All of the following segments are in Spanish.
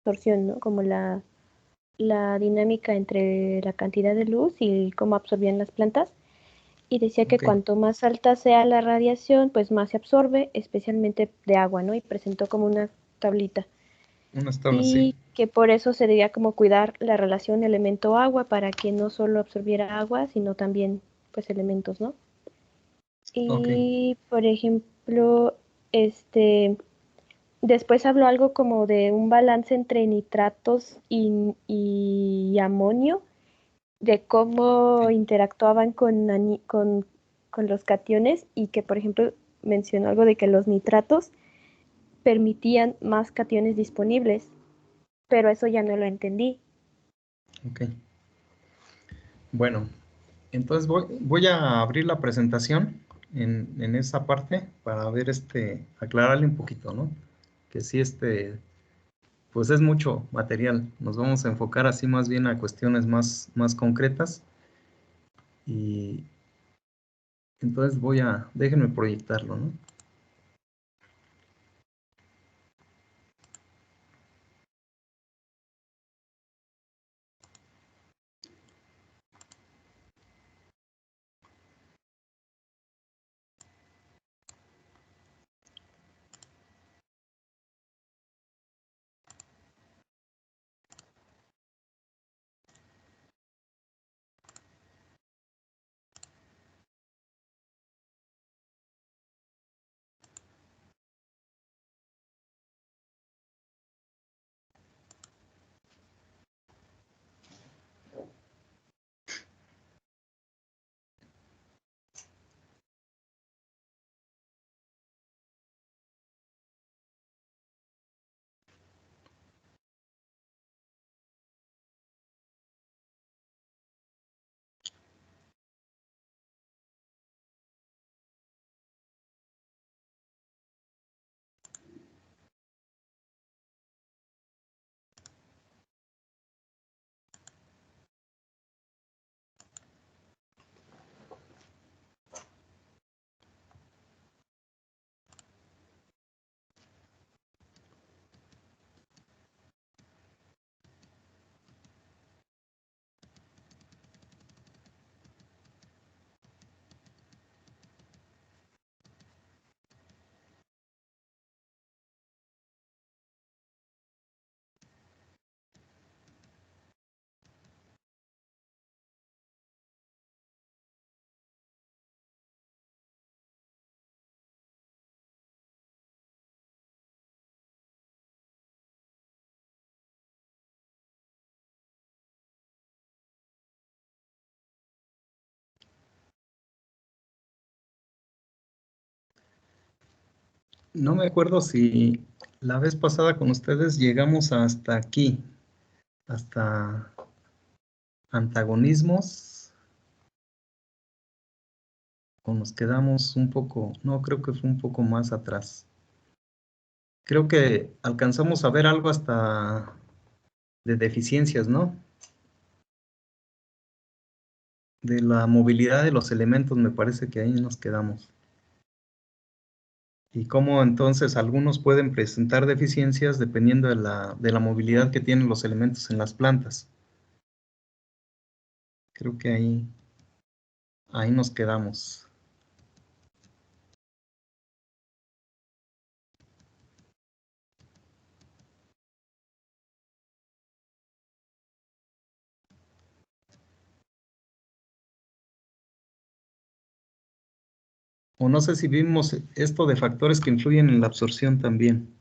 absorción, ¿no? Como la dinámica entre la cantidad de luz y cómo absorbían las plantas. Y decía que Ok. cuanto más alta sea la radiación, pues más se absorbe, especialmente de agua, ¿no? Y presentó como una tablita. Unas tablas, sí. Y que por eso se debía como cuidar la relación elemento-agua para que no solo absorbiera agua, sino también pues elementos, ¿no? Ok. Y por ejemplo, después habló algo como de un balance entre nitratos y amonio, de cómo Ok. interactuaban con los cationes y que, por ejemplo, mencionó algo de que los nitratos permitían más cationes disponibles, pero eso ya no lo entendí. Ok. Bueno, entonces voy a abrir la presentación en esa parte para ver, aclararle un poquito, ¿no? Que sí, pues es mucho material. Nos vamos a enfocar así más bien a cuestiones más concretas. Y entonces déjenme proyectarlo, ¿no? No me acuerdo si la vez pasada con ustedes llegamos hasta aquí, hasta antagonismos, o nos quedamos un poco, no, creo que fue un poco más atrás. Creo que alcanzamos a ver algo hasta de deficiencias, ¿no? De la movilidad de los elementos, me parece que ahí nos quedamos. Y cómo entonces algunos pueden presentar deficiencias dependiendo de la movilidad que tienen los elementos en las plantas. Creo que ahí nos quedamos. O no sé si vimos esto de factores que influyen en la absorción también.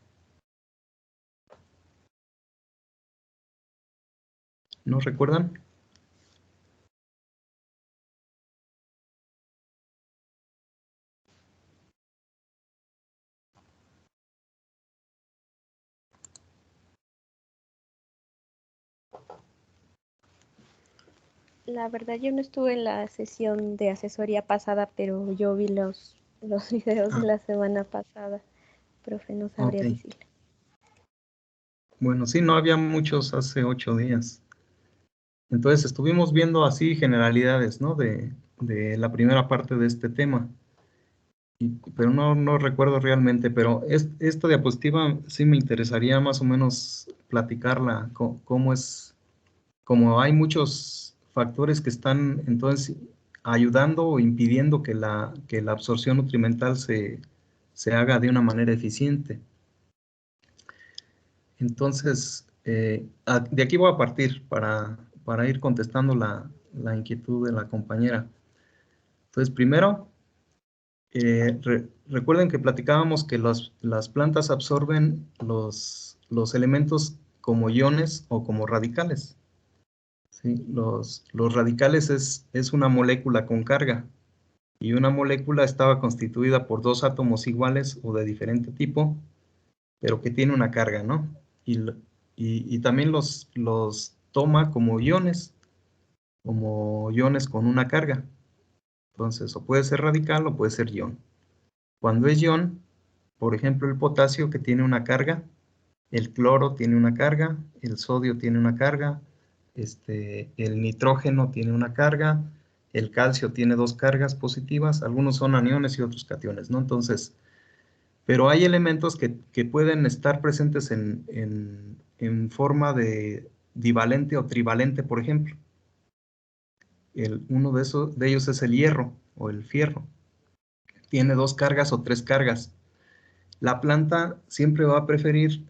¿No recuerdan? La verdad yo no estuve en la sesión de asesoría pasada, pero yo vi los videos de Ah, la semana pasada. Profe, no ok. sabría decirle. Bueno, sí, no había muchos hace 8 días. Entonces estuvimos viendo así generalidades, ¿no? De la primera parte de este tema. pero no recuerdo realmente, pero esta diapositiva sí me interesaría más o menos platicarla, cómo es, como hay muchos factores que están entonces ayudando o impidiendo que la absorción nutrimental se haga de una manera eficiente. Entonces, de aquí voy a partir para ir contestando la inquietud de la compañera. Entonces, primero, recuerden que platicábamos que las plantas absorben los elementos como iones o como radicales. ¿Sí? Los radicales es una molécula con carga, y una molécula estaba constituida por dos átomos iguales o de diferente tipo, pero que tiene una carga, ¿no? Y también los toma como iones con una carga. Entonces, o puede ser radical o puede ser ion. Cuando es ion, por ejemplo, el potasio, que tiene una carga, el cloro tiene una carga, el sodio tiene una carga, el nitrógeno tiene una carga, el calcio tiene dos cargas positivas, algunos son aniones y otros cationes, ¿no? Entonces, pero hay elementos que pueden estar presentes en forma de divalente o trivalente, por ejemplo. Uno de ellos es el hierro o el fierro. Tiene dos cargas o tres cargas. La planta siempre va a preferir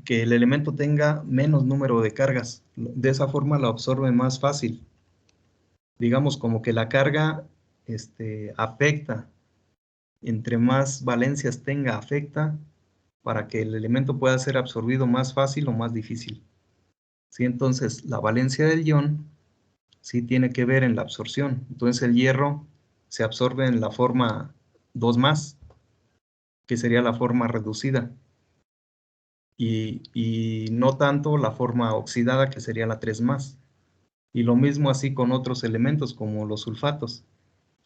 que el elemento tenga menos número de cargas. De esa forma la absorbe más fácil. Digamos como que la carga afecta. Entre más valencias tenga, afecta para que el elemento pueda ser absorbido más fácil o más difícil. ¿Sí? Entonces, la valencia del ion sí tiene que ver en la absorción. Entonces, el hierro se absorbe en la forma 2+, que sería la forma reducida. Y no tanto la forma oxidada, que sería la 3+. Y lo mismo así con otros elementos como los sulfatos.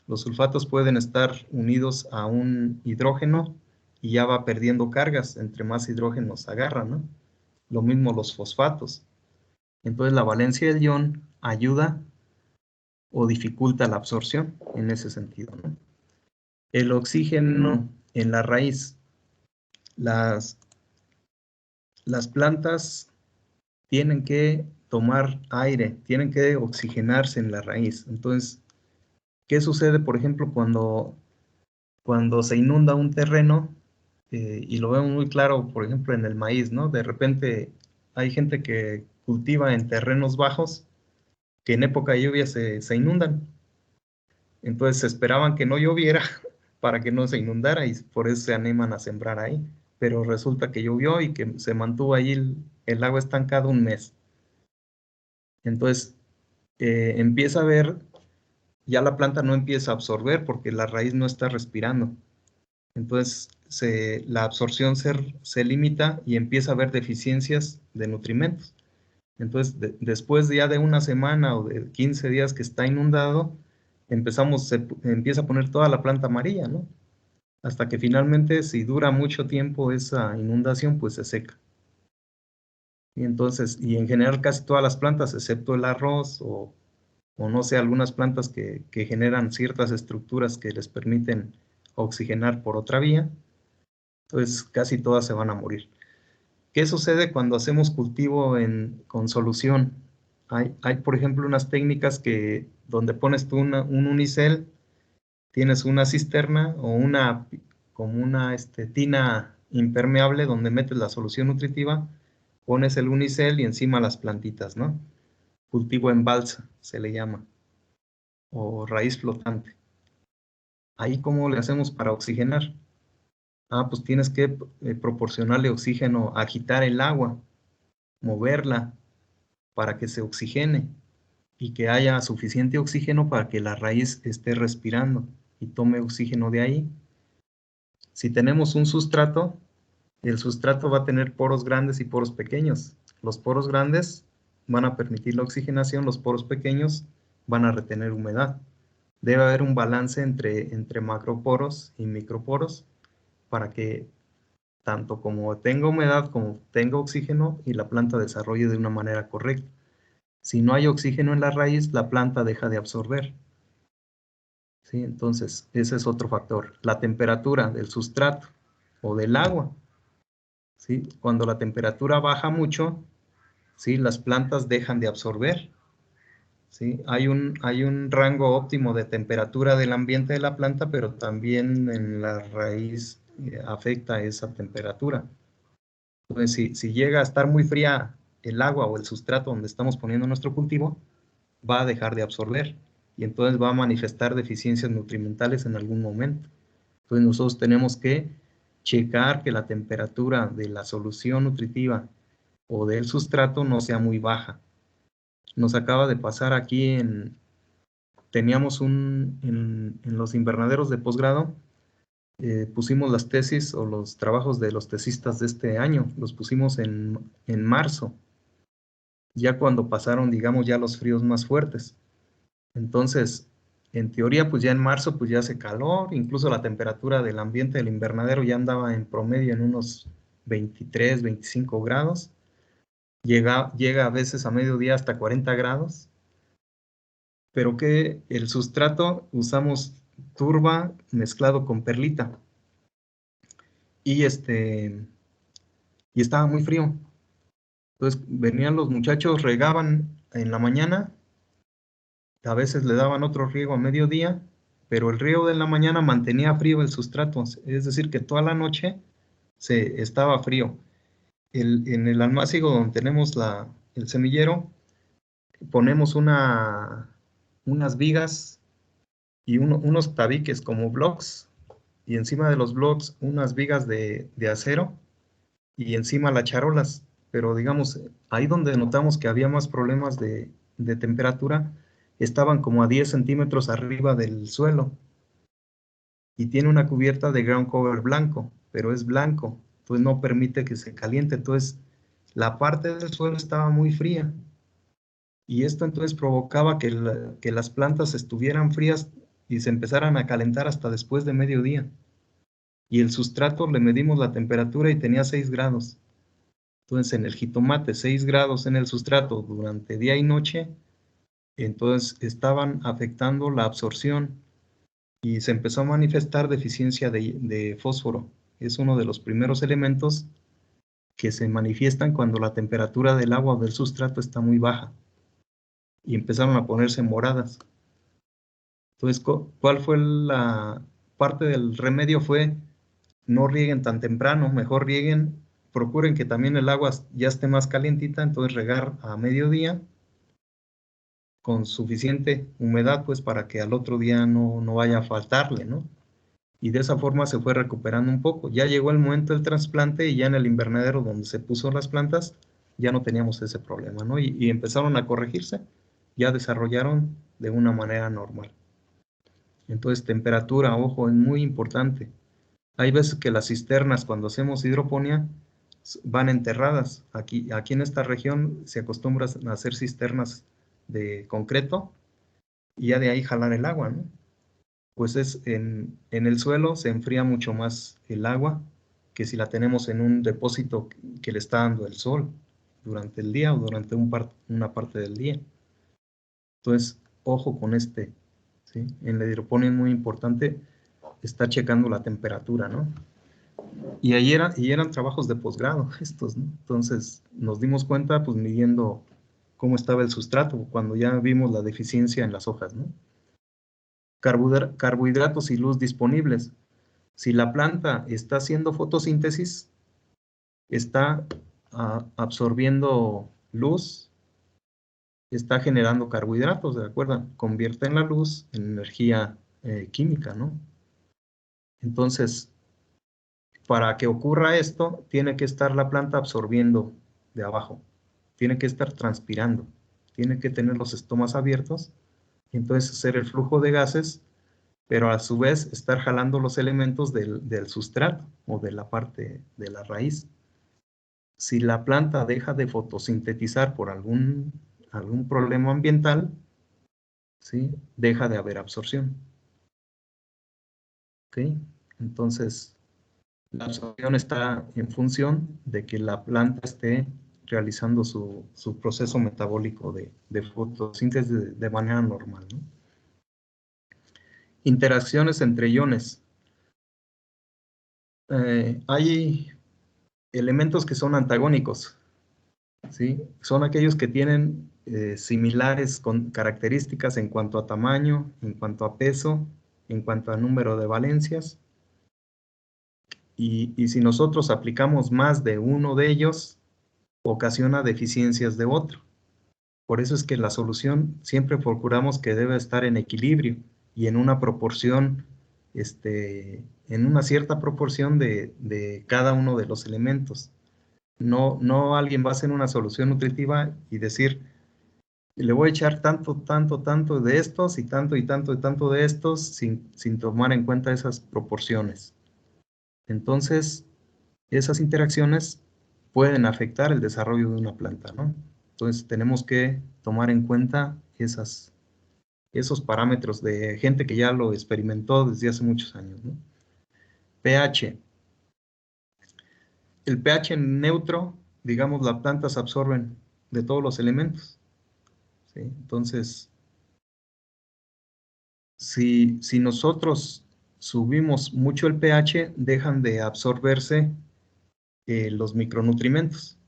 Los sulfatos pueden estar unidos a un hidrógeno y ya va perdiendo cargas entre más hidrógenos agarra, ¿no? Lo mismo los fosfatos. Entonces la valencia del ion ayuda o dificulta la absorción en ese sentido, ¿no? El oxígeno en la raíz. Las plantas tienen que tomar aire, tienen que oxigenarse en la raíz. Entonces, ¿qué sucede, por ejemplo, cuando se inunda un terreno? Y lo vemos muy claro, por ejemplo, en el maíz, ¿no? De repente hay gente que cultiva en terrenos bajos que en época de lluvia se inundan. Entonces esperaban que no lloviera para que no se inundara y por eso se animan a sembrar ahí. Pero resulta que llovió y que se mantuvo ahí el agua estancada un mes. Entonces empieza a ver, ya la planta no empieza a absorber porque la raíz no está respirando. Entonces la absorción se limita y empieza a haber deficiencias de nutrimentos. Entonces, después ya de una semana o de 15 días que está inundado, se empieza a poner toda la planta amarilla, ¿no? Hasta que finalmente, si dura mucho tiempo esa inundación, pues se seca. Y entonces, y en general casi todas las plantas, excepto el arroz o no sé, algunas plantas que generan ciertas estructuras que les permiten oxigenar por otra vía, entonces casi todas se van a morir. ¿Qué sucede cuando hacemos cultivo con solución? Hay, por ejemplo, unas técnicas donde pones tú un unicel, tienes una cisterna o como una tina impermeable donde metes la solución nutritiva, pones el unicel y encima las plantitas, ¿no? Cultivo en balsa, se le llama, o raíz flotante. Ahí, ¿cómo le hacemos para oxigenar? Pues tienes que proporcionarle oxígeno, agitar el agua, moverla para que se oxigene y que haya suficiente oxígeno para que la raíz esté respirando y tome oxígeno de ahí. Si tenemos un sustrato, el sustrato va a tener poros grandes y poros pequeños. Los poros grandes van a permitir la oxigenación, los poros pequeños van a retener humedad. Debe haber un balance entre macroporos y microporos para que tanto como tenga humedad como tenga oxígeno y la planta desarrolle de una manera correcta. Si no hay oxígeno en la raíz, la planta deja de absorber. ¿sí? Entonces, ese es otro factor. La temperatura del sustrato o del agua, ¿sí? Cuando la temperatura baja mucho, ¿sí? Las plantas dejan de absorber, ¿sí? Hay un rango óptimo de temperatura del ambiente de la planta, pero también en la raíz afecta esa temperatura. Entonces, si llega a estar muy fría el agua o el sustrato donde estamos poniendo nuestro cultivo, va a dejar de absorber y entonces va a manifestar deficiencias nutrimentales en algún momento. Entonces nosotros tenemos que checar que la temperatura de la solución nutritiva o del sustrato no sea muy baja. Nos acaba de pasar aquí teníamos en los invernaderos de posgrado, pusimos las tesis o los trabajos de los tesistas de este año, los pusimos en marzo, ya cuando pasaron, digamos, ya los fríos más fuertes. Entonces, en teoría, pues ya en marzo, pues ya hace calor, incluso la temperatura del ambiente del invernadero ya andaba en promedio en unos 23, 25 grados. Llega a veces a mediodía hasta 40 grados, pero que el sustrato usamos turba mezclado con perlita. Y y estaba muy frío. Entonces venían los muchachos, regaban en la mañana, a veces le daban otro riego a mediodía, pero el riego de la mañana mantenía frío el sustrato, es decir, que toda la noche estaba frío. En el almácigo donde tenemos el semillero, ponemos unas vigas y unos tabiques como blocks, y encima de los blocks unas vigas de acero, y encima las charolas. Pero digamos, ahí donde notamos que había más problemas de temperatura, estaban como a 10 centímetros arriba del suelo. Y tiene una cubierta de ground cover blanco, pero es blanco, entonces no permite que se caliente. Entonces, la parte del suelo estaba muy fría. Y esto entonces provocaba que las plantas estuvieran frías y se empezaran a calentar hasta después de mediodía. Y el sustrato le medimos la temperatura y tenía 6 grados. Entonces, en el jitomate, 6 grados en el sustrato durante día y noche, entonces estaban afectando la absorción y se empezó a manifestar deficiencia de fósforo. Es uno de los primeros elementos que se manifiestan cuando la temperatura del agua o del sustrato está muy baja y empezaron a ponerse moradas. Entonces, ¿cuál fue la parte del remedio? Fue no rieguen tan temprano, mejor rieguen, procuren que también el agua ya esté más calientita, entonces regar a mediodía con suficiente humedad, pues para que al otro día no vaya a faltarle, ¿no? Y de esa forma se fue recuperando un poco. Ya llegó el momento del trasplante y ya en el invernadero donde se puso las plantas, ya no teníamos ese problema, ¿no? Y empezaron a corregirse, ya desarrollaron de una manera normal. Entonces, temperatura, ojo, es muy importante. Hay veces que las cisternas, cuando hacemos hidroponía, van enterradas. Aquí en esta región se acostumbra a hacer cisternas de concreto y ya de ahí jalar el agua, ¿no? Pues en el suelo se enfría mucho más el agua que si la tenemos en un depósito que le está dando el sol durante el día o durante una parte del día. Entonces, ojo con ¿sí? En la hidroponía es muy importante estar checando la temperatura, ¿no? Y eran trabajos de posgrado estos, ¿no? Entonces, nos dimos cuenta, pues, midiendo cómo estaba el sustrato, cuando ya vimos la deficiencia en las hojas, ¿no? Carbohidratos y luz disponibles. Si la planta está haciendo fotosíntesis, está absorbiendo luz, está generando carbohidratos, ¿de acuerdo? Convierten la luz en energía química, ¿no? Entonces, para que ocurra esto, tiene que estar la planta absorbiendo de abajo, tiene que estar transpirando, tiene que tener los estomas abiertos, y entonces hacer el flujo de gases, pero a su vez estar jalando los elementos del sustrato o de la parte de la raíz. Si la planta deja de fotosintetizar por algún problema ambiental, ¿sí? Deja de haber absorción. ¿Ok? Entonces, la absorción está en función de que la planta esté realizando su proceso metabólico de fotosíntesis de manera normal, ¿no? Interacciones entre iones. Hay elementos que son antagónicos, ¿sí? Son aquellos que tienen similares con características en cuanto a tamaño, en cuanto a peso, en cuanto a número de valencias. Y si nosotros aplicamos más de uno de ellos, ocasiona deficiencias de otro. Por eso es que la solución siempre procuramos que debe estar en equilibrio y en una proporción, en una cierta proporción de cada uno de los elementos. No alguien va a hacer una solución nutritiva y decir, le voy a echar tanto, tanto, tanto de estos y tanto y tanto y tanto de estos sin tomar en cuenta esas proporciones. Entonces, esas interacciones pueden afectar el desarrollo de una planta, ¿no? Entonces, tenemos que tomar en cuenta esos parámetros de gente que ya lo experimentó desde hace muchos años, ¿no? pH. El pH neutro, digamos, las plantas absorben de todos los elementos, ¿sí? Entonces, si nosotros subimos mucho el pH, dejan de absorberse los micronutrientes.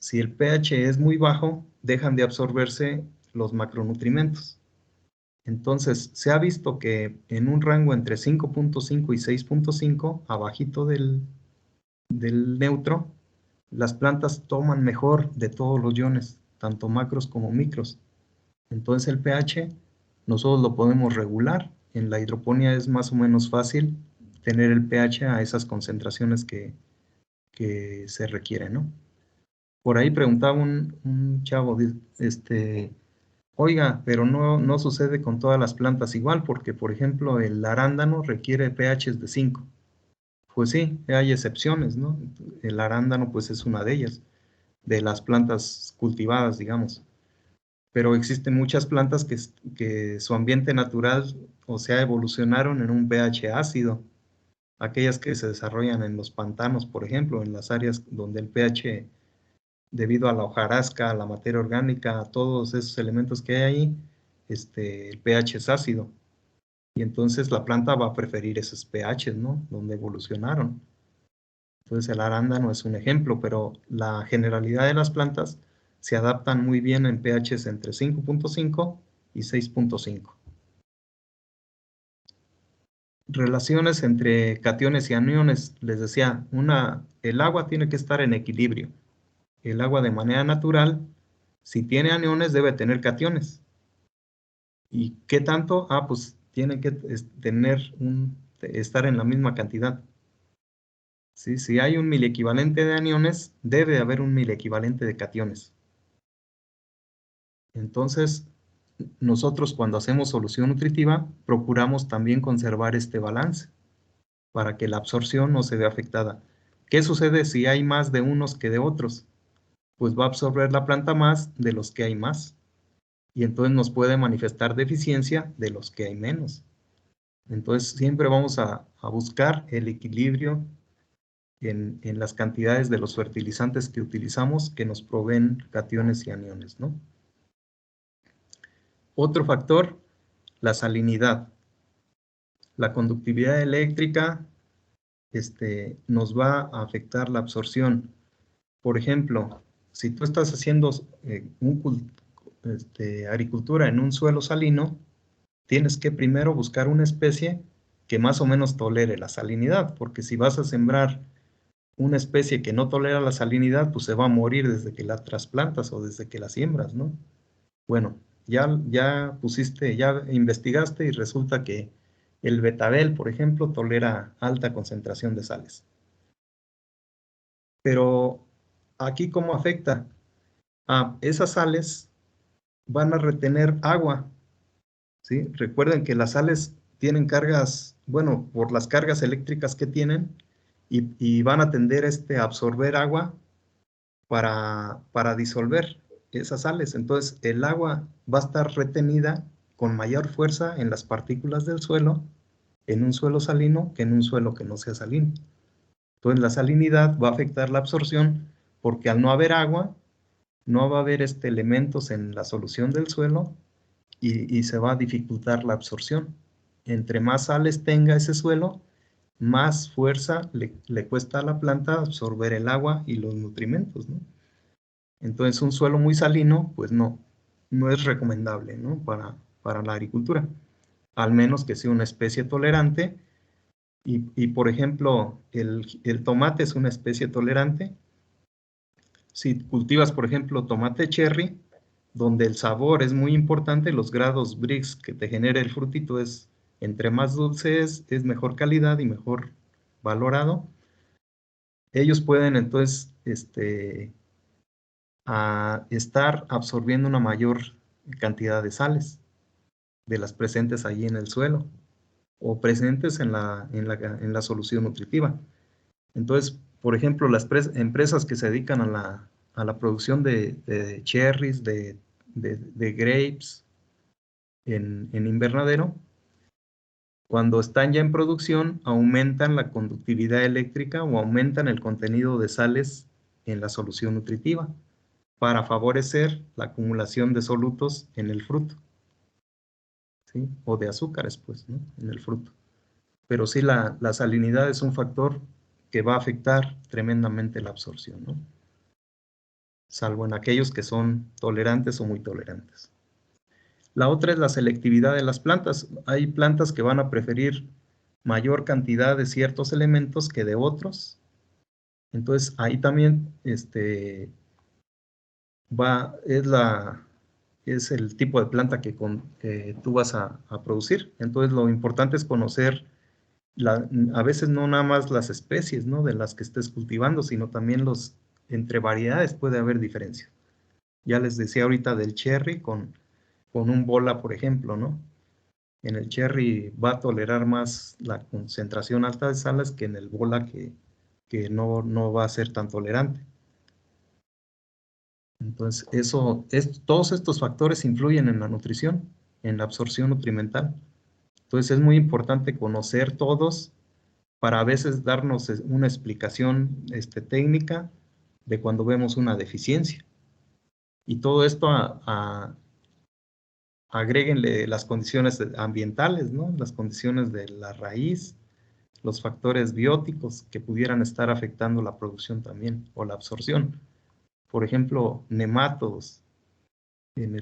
Si el pH es muy bajo, dejan de absorberse los macronutrientes. Entonces, se ha visto que en un rango entre 5.5 y 6.5, abajito del neutro, las plantas toman mejor de todos los iones, tanto macros como micros. Entonces el pH nosotros lo podemos regular. En la hidroponía es más o menos fácil tener el pH a esas concentraciones que se requieren, ¿no? Por ahí preguntaba un chavo, oiga, pero no sucede con todas las plantas igual, porque por ejemplo el arándano requiere pHs de 5. Pues sí, hay excepciones, ¿no? El arándano pues es una de ellas, de las plantas cultivadas, digamos. Pero existen muchas plantas que su ambiente natural, o sea, evolucionaron en un pH ácido. Aquellas que se desarrollan en los pantanos, por ejemplo, en las áreas donde el pH, debido a la hojarasca, a la materia orgánica, a todos esos elementos que hay ahí, el pH es ácido. Y entonces la planta va a preferir esos pHs, ¿no? Donde evolucionaron. Entonces el arándano es un ejemplo, pero la generalidad de las plantas se adaptan muy bien en pHs entre 5.5 y 6.5. Relaciones entre cationes y aniones. Les decía, el agua tiene que estar en equilibrio. El agua de manera natural, si tiene aniones, debe tener cationes. ¿Y qué tanto? Pues tiene que estar en la misma cantidad. ¿Sí? Si hay un miliequivalente de aniones, debe haber un miliequivalente de cationes. Entonces, nosotros cuando hacemos solución nutritiva, procuramos también conservar este balance para que la absorción no se vea afectada. ¿Qué sucede si hay más de unos que de otros? Pues va a absorber la planta más de los que hay más. Y entonces nos puede manifestar deficiencia de los que hay menos. Entonces siempre vamos a buscar el equilibrio en las cantidades de los fertilizantes que utilizamos que nos proveen cationes y aniones, ¿no? Otro factor, la salinidad. La conductividad eléctrica nos va a afectar la absorción. Por ejemplo, si tú estás haciendo agricultura en un suelo salino, tienes que primero buscar una especie que más o menos tolere la salinidad, porque si vas a sembrar una especie que no tolera la salinidad, pues se va a morir desde que la trasplantas o desde que la siembras, ¿no? Bueno, ya investigaste y resulta que el betabel, por ejemplo, tolera alta concentración de sales. Pero aquí, ¿cómo afecta? Esas sales van a retener agua, ¿sí? Recuerden que las sales tienen cargas, bueno, por las cargas eléctricas que tienen, y van a tender a absorber agua para disolver esas sales. Entonces, el agua va a estar retenida con mayor fuerza en las partículas del suelo, en un suelo salino, que en un suelo que no sea salino. Entonces, la salinidad va a afectar la absorción porque al no haber agua, no va a haber elementos en la solución del suelo y se va a dificultar la absorción. entre más sales tenga ese suelo, más fuerza le cuesta a la planta absorber el agua y los nutrimentos, ¿no? Entonces, un suelo muy salino, pues no es recomendable, ¿no? Para la agricultura, al menos que sea una especie tolerante. Y por ejemplo, el tomate es una especie tolerante. Si cultivas, por ejemplo, tomate cherry, donde el sabor es muy importante, los grados Brix que te genera el frutito es, entre más dulce es mejor calidad y mejor valorado. Ellos pueden entonces estar absorbiendo una mayor cantidad de sales de las presentes allí en el suelo o presentes en la solución nutritiva. Entonces, por ejemplo, las empresas que se dedican a la producción de cherries, de grapes en invernadero, cuando están ya en producción, aumentan la conductividad eléctrica o aumentan el contenido de sales en la solución nutritiva para favorecer la acumulación de solutos en el fruto, ¿sí? O de azúcares, pues, ¿no? En el fruto. Pero sí, la salinidad es un factor que va a afectar tremendamente la absorción, ¿no? Salvo en aquellos que son tolerantes o muy tolerantes. La otra es la selectividad de las plantas. Hay plantas que van a preferir mayor cantidad de ciertos elementos que de otros. Entonces, ahí también es el tipo de planta que tú vas a producir. Entonces, lo importante es conocer a veces no nada más las especies, ¿no? De las que estés cultivando, sino también entre variedades puede haber diferencia. Ya les decía ahorita del cherry con un bola, por ejemplo, ¿no? En el cherry va a tolerar más la concentración alta de sales que en el bola que no va a ser tan tolerante. Entonces, todos estos factores influyen en la nutrición, en la absorción nutrimental. Entonces, es muy importante conocer todos para a veces darnos una explicación técnica de cuando vemos una deficiencia. Y todo esto agréguenle las condiciones ambientales, ¿no? Las condiciones de la raíz, los factores bióticos que pudieran estar afectando la producción también o la absorción. Por ejemplo, nemátodos en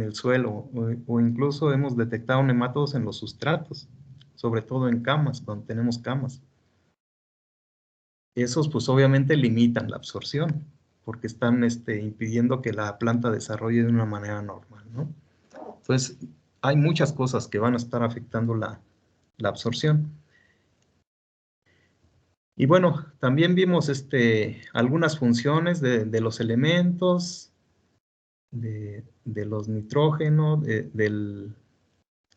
el suelo o incluso hemos detectado nemátodos en los sustratos, sobre todo en camas, cuando tenemos camas. Esos pues obviamente limitan la absorción porque están impidiendo que la planta desarrolle de una manera normal, ¿no? Entonces, hay muchas cosas que van a estar afectando la absorción. Y bueno, también vimos algunas funciones de los elementos, de los nitrógenos,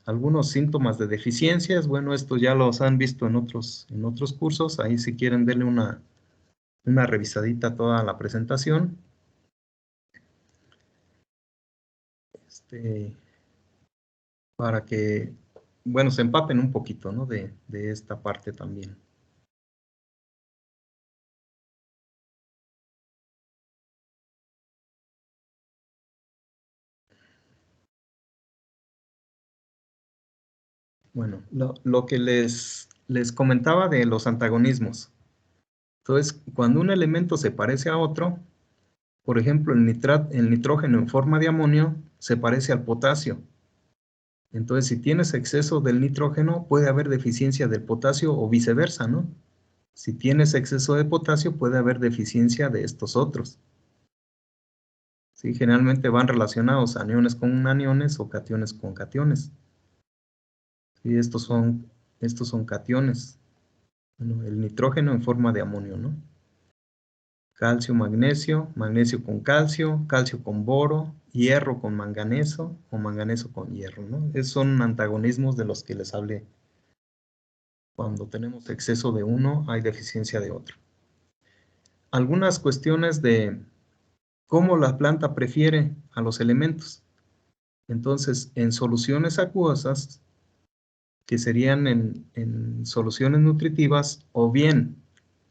algunos síntomas de deficiencias. Bueno, esto ya los han visto en otros cursos. Ahí si quieren denle una revisadita a toda la presentación. Para que, bueno, se empapen un poquito, ¿no? De esta parte también. Bueno, lo que les comentaba de los antagonismos. Entonces, cuando un elemento se parece a otro, por ejemplo, el nitrógeno en forma de amonio se parece al potasio. Entonces, si tienes exceso del nitrógeno, puede haber deficiencia del potasio o viceversa, ¿no? Si tienes exceso de potasio, puede haber deficiencia de estos otros. ¿Sí? Generalmente van relacionados aniones con aniones o cationes con cationes. ¿Sí? Estos son cationes. Bueno, el nitrógeno en forma de amonio, ¿no? Calcio, magnesio, magnesio con calcio, calcio con boro, hierro con manganeso o manganeso con hierro, ¿no? Esos son antagonismos de los que les hablé. Cuando tenemos exceso de uno, hay deficiencia de otro. Algunas cuestiones de cómo la planta prefiere a los elementos. Entonces, en soluciones acuosas, que serían en soluciones nutritivas, o bien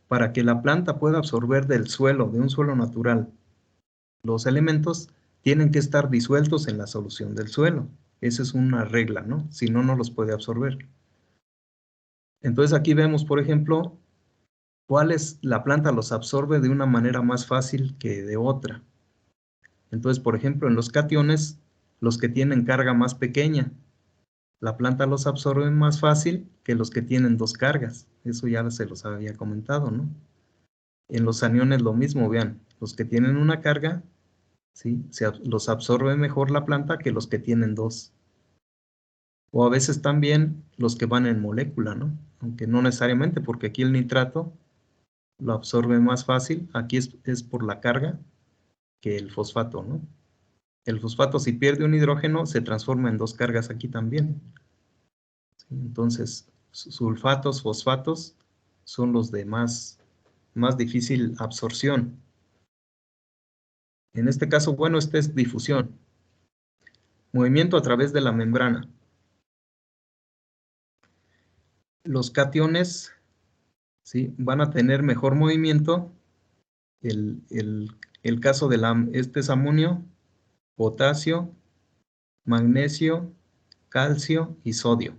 para que la planta pueda absorber del suelo, de un suelo natural, los elementos tienen que estar disueltos en la solución del suelo. Esa es una regla, ¿no? Si no, no los puede absorber. Entonces aquí vemos, por ejemplo, cuáles la planta los absorbe de una manera más fácil que de otra. Entonces, por ejemplo, en los cationes, los que tienen carga más pequeña, la planta los absorbe más fácil que los que tienen dos cargas. Eso ya se los había comentado, ¿no? En los aniones lo mismo, vean, los que tienen una carga, ¿sí? Los absorbe mejor la planta que los que tienen dos. O a veces también los que van en molécula, ¿no? Aunque no necesariamente, porque aquí el nitrato lo absorbe más fácil. Aquí es por la carga que el fosfato, ¿no? El fosfato, si pierde un hidrógeno, se transforma en dos cargas aquí también. ¿Sí? Entonces, sulfatos, fosfatos son los de más difícil absorción. En este caso, bueno, esta es difusión. Movimiento a través de la membrana. Los cationes, ¿sí?, van a tener mejor movimiento. El caso de este es amonio, potasio, magnesio, calcio y sodio.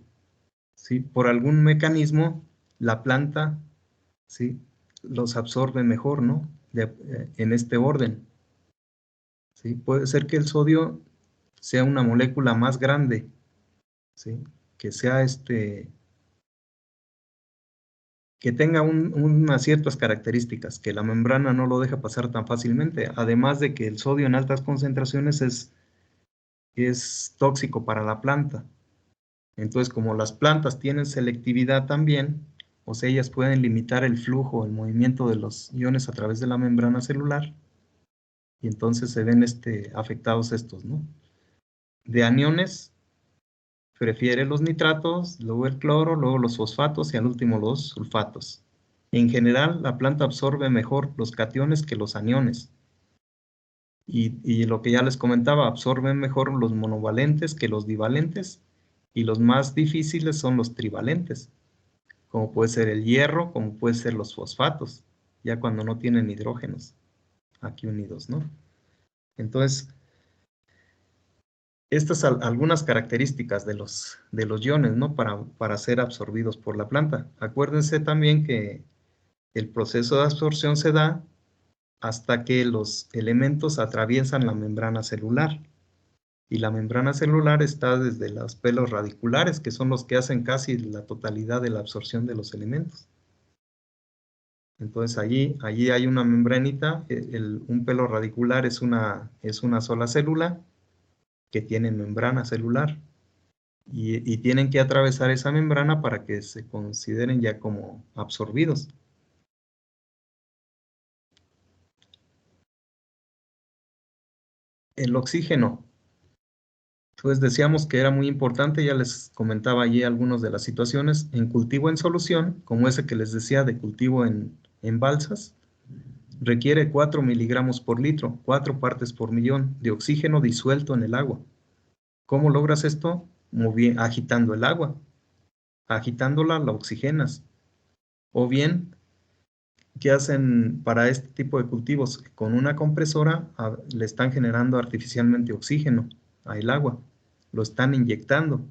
¿Sí? Por algún mecanismo, la planta, ¿sí?, los absorbe mejor, ¿no? En este orden. ¿Sí? Puede ser que el sodio sea una molécula más grande, ¿sí?, que sea que tenga unas ciertas características, que la membrana no lo deja pasar tan fácilmente, además de que el sodio en altas concentraciones es tóxico para la planta. Entonces, como las plantas tienen selectividad también, o sea, ellas pueden limitar el flujo, el movimiento de los iones a través de la membrana celular, y entonces se ven afectados estos, ¿no? De aniones, prefiere los nitratos, luego el cloro, luego los fosfatos y al último los sulfatos. En general, la planta absorbe mejor los cationes que los aniones. Y lo que ya les comentaba, absorben mejor los monovalentes que los divalentes, y los más difíciles son los trivalentes, como puede ser el hierro, como puede ser los fosfatos, ya cuando no tienen hidrógenos aquí unidos, ¿no? Entonces, estas son algunas características de los iones, ¿no? Para ser absorbidos por la planta. Acuérdense también que el proceso de absorción se da hasta que los elementos atraviesan la membrana celular. Y la membrana celular está desde los pelos radiculares, que son los que hacen casi la totalidad de la absorción de los elementos. Entonces allí hay una membranita, un pelo radicular es una sola célula que tiene membrana celular. Y tienen que atravesar esa membrana para que se consideren ya como absorbidos. El oxígeno, pues decíamos que era muy importante, ya les comentaba allí algunas de las situaciones. En cultivo en solución, como ese que les decía de cultivo en balsas, requiere 4 miligramos por litro, 4 partes por millón de oxígeno disuelto en el agua. ¿Cómo logras esto? Agitando el agua. Agitándola la oxigenas. O bien, ¿qué hacen para este tipo de cultivos? Con una compresora le están generando artificialmente oxígeno al agua. Lo están inyectando.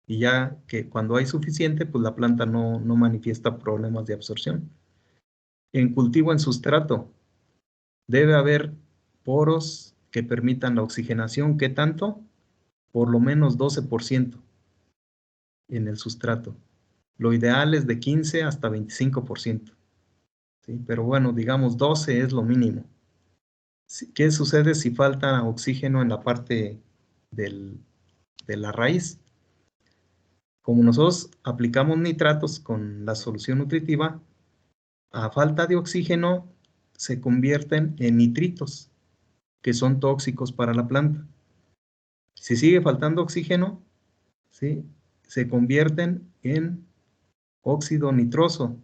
Y ya que cuando hay suficiente, pues la planta no manifiesta problemas de absorción. En cultivo en sustrato, debe haber poros que permitan la oxigenación. ¿Qué tanto? Por lo menos 12% en el sustrato. Lo ideal es de 15 hasta 25%. ¿Sí? Pero bueno, digamos 12 es lo mínimo. ¿Qué sucede si falta oxígeno en la parte de la raíz? Como nosotros aplicamos nitratos con la solución nutritiva, a falta de oxígeno se convierten en nitritos, que son tóxicos para la planta. Si sigue faltando oxígeno, ¿sí?, se convierten en óxido nitroso.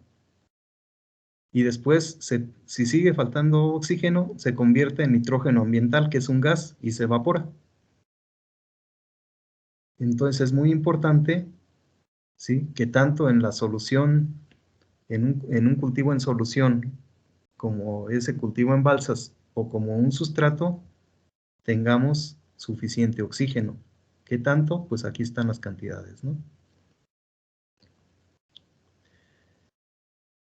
Y después, si sigue faltando oxígeno, se convierte en nitrógeno ambiental, que es un gas, y se evapora. Entonces es muy importante, ¿sí?, que tanto en la solución, en un cultivo en solución, como ese cultivo en balsas, o como un sustrato, tengamos suficiente oxígeno. ¿Qué tanto? Pues aquí están las cantidades, ¿no?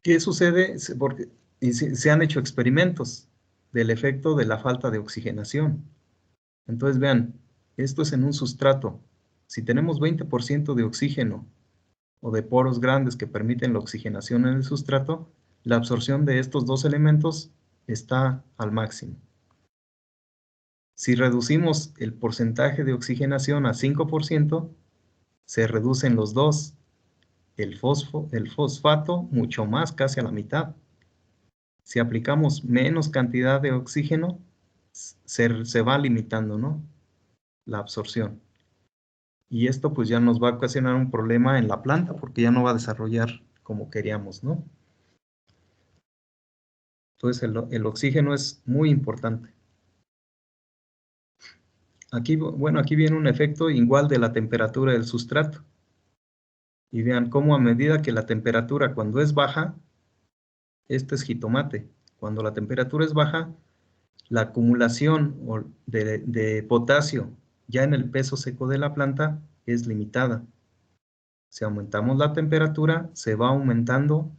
¿Qué sucede? Porque se han hecho experimentos del efecto de la falta de oxigenación. Entonces vean, esto es en un sustrato. Si tenemos 20% de oxígeno o de poros grandes que permiten la oxigenación en el sustrato, la absorción de estos dos elementos está al máximo. Si reducimos el porcentaje de oxigenación a 5%, se reducen los dos. El fosfato mucho más, casi a la mitad. Si aplicamos menos cantidad de oxígeno, se va limitando, ¿no?, la absorción. Y esto pues ya nos va a ocasionar un problema en la planta porque ya no va a desarrollar como queríamos, ¿no? Entonces el oxígeno es muy importante. Aquí, bueno, aquí viene un efecto igual de la temperatura del sustrato. Y vean cómo a medida que la temperatura cuando es baja, este es jitomate, cuando la temperatura es baja, la acumulación de potasio ya en el peso seco de la planta es limitada. Si aumentamos la temperatura, se va aumentando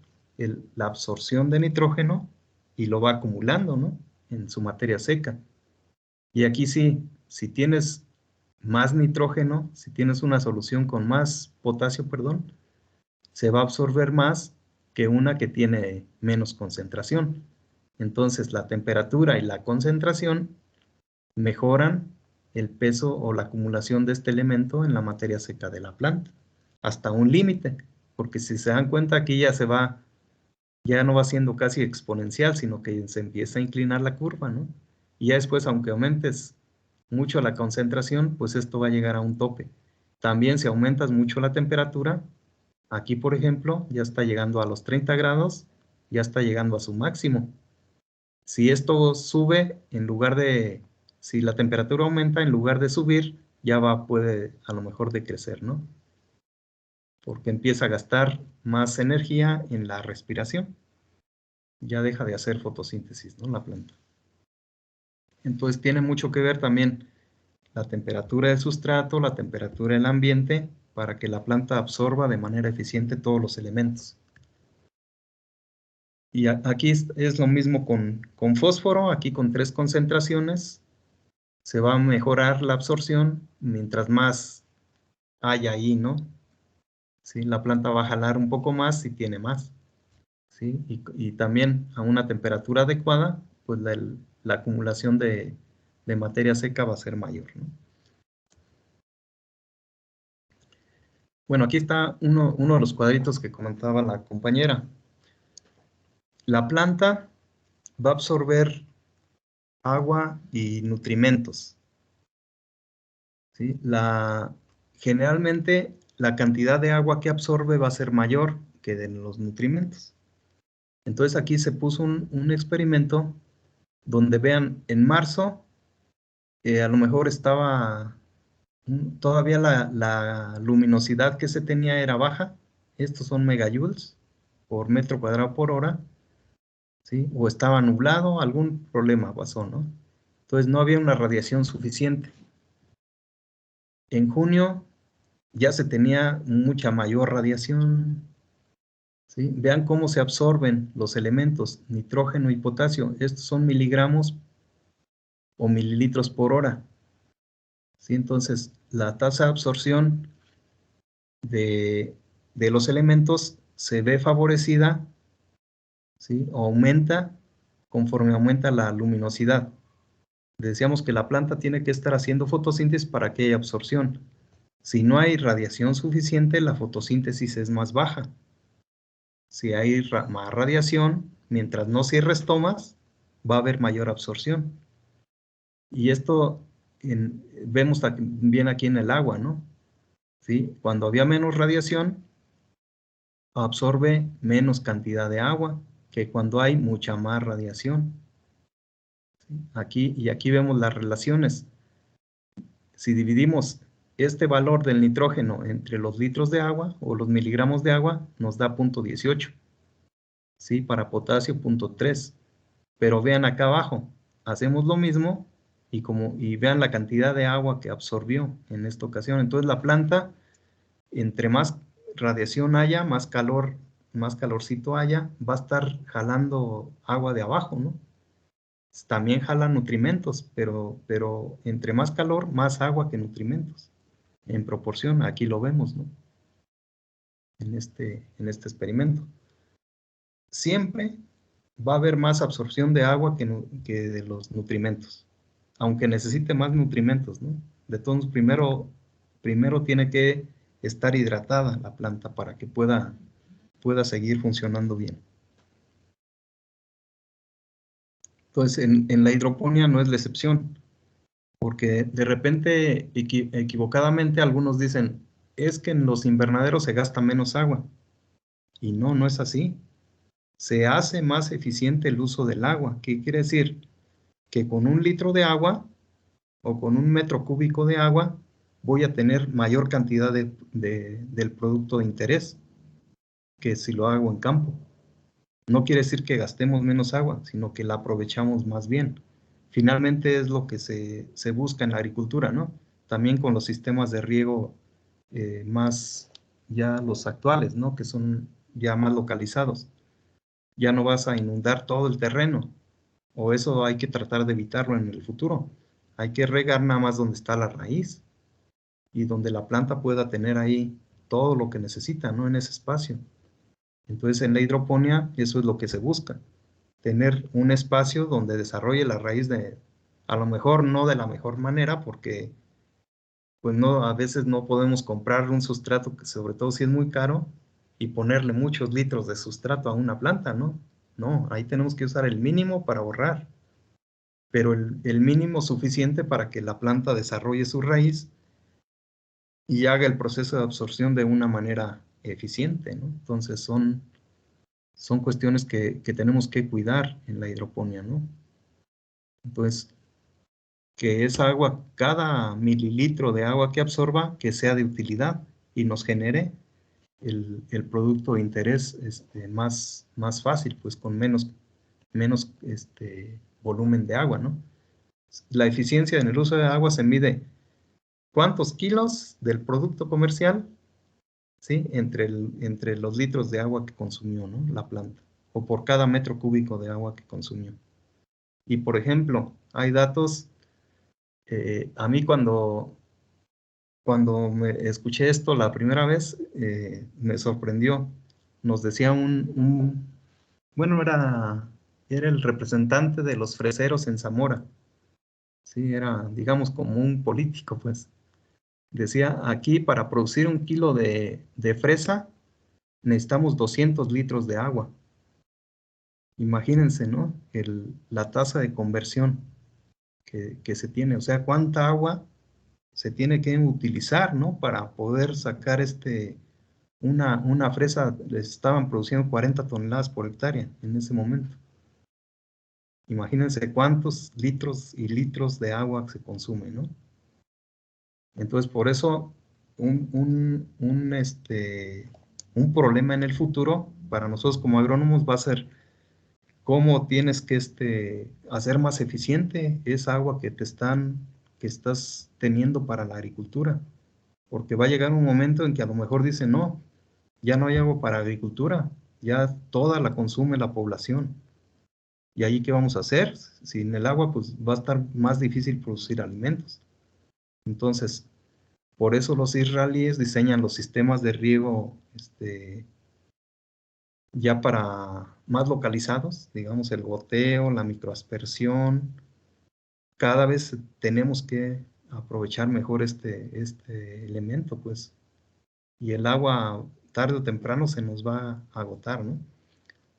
la absorción de nitrógeno y lo va acumulando, ¿no?, en su materia seca. Y aquí sí, si tienes más nitrógeno, si tienes una solución con más potasio, perdón, se va a absorber más que una que tiene menos concentración. Entonces la temperatura y la concentración mejoran el peso o la acumulación de este elemento en la materia seca de la planta, hasta un límite, porque si se dan cuenta aquí ya no va siendo casi exponencial, sino que se empieza a inclinar la curva, ¿no? Y ya después, aunque aumentes mucho la concentración, pues esto va a llegar a un tope. También si aumentas mucho la temperatura, aquí por ejemplo, ya está llegando a los 30 grados, ya está llegando a su máximo. Si esto sube, si la temperatura aumenta, en lugar de subir, puede a lo mejor decrecer, ¿no? Porque empieza a gastar más energía en la respiración. Ya deja de hacer fotosíntesis, ¿no?, la planta. Entonces tiene mucho que ver también la temperatura del sustrato, la temperatura del ambiente, para que la planta absorba de manera eficiente todos los elementos. Y aquí es lo mismo con fósforo, aquí con 3 concentraciones, se va a mejorar la absorción mientras más haya ahí, ¿no? ¿Sí? La planta va a jalar un poco más si tiene más, ¿sí? Y también a una temperatura adecuada, pues la acumulación de materia seca va a ser mayor, ¿no? Bueno, aquí está uno de los cuadritos que comentaba la compañera. La planta va a absorber agua y nutrimentos, ¿sí? Generalmente la cantidad de agua que absorbe va a ser mayor que de los nutrimentos. Entonces aquí se puso un experimento donde vean, en marzo, a lo mejor estaba todavía la luminosidad que se tenía era baja. Estos son megajoules por metro cuadrado por hora, ¿sí? O estaba nublado, algún problema pasó, ¿no? Entonces no había una radiación suficiente. En junio ya se tenía mucha mayor radiación, ¿sí? Vean cómo se absorben los elementos nitrógeno y potasio. Estos son miligramos o mililitros por hora, ¿sí? Entonces la tasa de absorción de los elementos se ve favorecida, ¿sí?, o aumenta conforme aumenta la luminosidad. Decíamos que la planta tiene que estar haciendo fotosíntesis para que haya absorción. Si no hay radiación suficiente, la fotosíntesis es más baja. Si hay más radiación, mientras no cierres tomas, va a haber mayor absorción. Y esto vemos bien aquí en el agua, ¿no? ¿Sí? Cuando había menos radiación, absorbe menos cantidad de agua que cuando hay mucha más radiación. Aquí vemos las relaciones. Si dividimos este valor del nitrógeno entre los litros de agua o los miligramos de agua, nos da 0.18. ¿Sí? Para potasio 0.3. Pero vean acá abajo, hacemos lo mismo y vean la cantidad de agua que absorbió en esta ocasión. Entonces la planta, entre más radiación haya, más calor más calorcito haya, va a estar jalando agua de abajo, ¿no? También jala nutrimentos, pero entre más calor, más agua que nutrimentos. En proporción, aquí lo vemos, ¿no? En este experimento. Siempre va a haber más absorción de agua que de los nutrimentos, aunque necesite más nutrimentos, ¿no? De todos, primero tiene que estar hidratada la planta para que pueda seguir funcionando bien. Entonces, en la hidroponía no es la excepción, porque de repente, equivocadamente, algunos dicen, es que en los invernaderos se gasta menos agua. Y no, no es así. Se hace más eficiente el uso del agua. ¿Qué quiere decir? Que con 1 litro de agua o con 1 metro cúbico de agua voy a tener mayor cantidad del producto de interés que si lo hago en campo. No quiere decir que gastemos menos agua, sino que la aprovechamos más bien. Finalmente es lo que se busca en la agricultura, ¿no? También con los sistemas de riego más ya los actuales, ¿no? Que son ya más localizados. Ya no vas a inundar todo el terreno, o eso hay que tratar de evitarlo en el futuro. Hay que regar nada más donde está la raíz y donde la planta pueda tener ahí todo lo que necesita, ¿no? En ese espacio. Entonces, en la hidroponía, eso es lo que se busca, tener un espacio donde desarrolle la raíz a lo mejor no de la mejor manera, porque pues no, a veces no podemos comprar un sustrato, que sobre todo si es muy caro, y ponerle muchos litros de sustrato a una planta, ¿no? No, ahí tenemos que usar el mínimo para ahorrar, pero el mínimo suficiente para que la planta desarrolle su raíz y haga el proceso de absorción de una manera eficiente, ¿no? Entonces son cuestiones que tenemos que cuidar en la hidroponía, ¿no? Entonces, que esa agua, cada mililitro de agua que absorba, que sea de utilidad y nos genere el producto de interés más fácil, pues con menos volumen de agua, ¿no? La eficiencia en el uso de agua se mide cuántos kilos del producto comercial, ¿sí? Entre los litros de agua que consumió, ¿no? La planta, o por cada metro cúbico de agua que consumió. Y por ejemplo, hay datos, a mí cuando me escuché esto la primera vez, me sorprendió. Nos decía bueno, era el representante de los freseros en Zamora. Sí, era, digamos, como un político, pues. Decía, aquí para producir 1 kilo de fresa necesitamos 200 litros de agua. Imagínense, ¿no? La tasa de conversión que se tiene. O sea, cuánta agua se tiene que utilizar, ¿no? Para poder sacar una fresa, les estaban produciendo 40 toneladas por hectárea en ese momento. Imagínense cuántos litros y litros de agua se consume, ¿no? Entonces, por eso, un problema en el futuro para nosotros como agrónomos va a ser cómo tienes que hacer más eficiente esa agua que estás teniendo para la agricultura. Porque va a llegar un momento en que a lo mejor dicen, no, ya no hay agua para agricultura, ya toda la consume la población. ¿Y ahí qué vamos a hacer? Sin el agua, pues va a estar más difícil producir alimentos. Entonces, por eso los israelíes diseñan los sistemas de riego ya para más localizados, digamos el goteo, la microaspersión. Cada vez tenemos que aprovechar mejor este elemento, pues. Y el agua tarde o temprano se nos va a agotar, ¿no?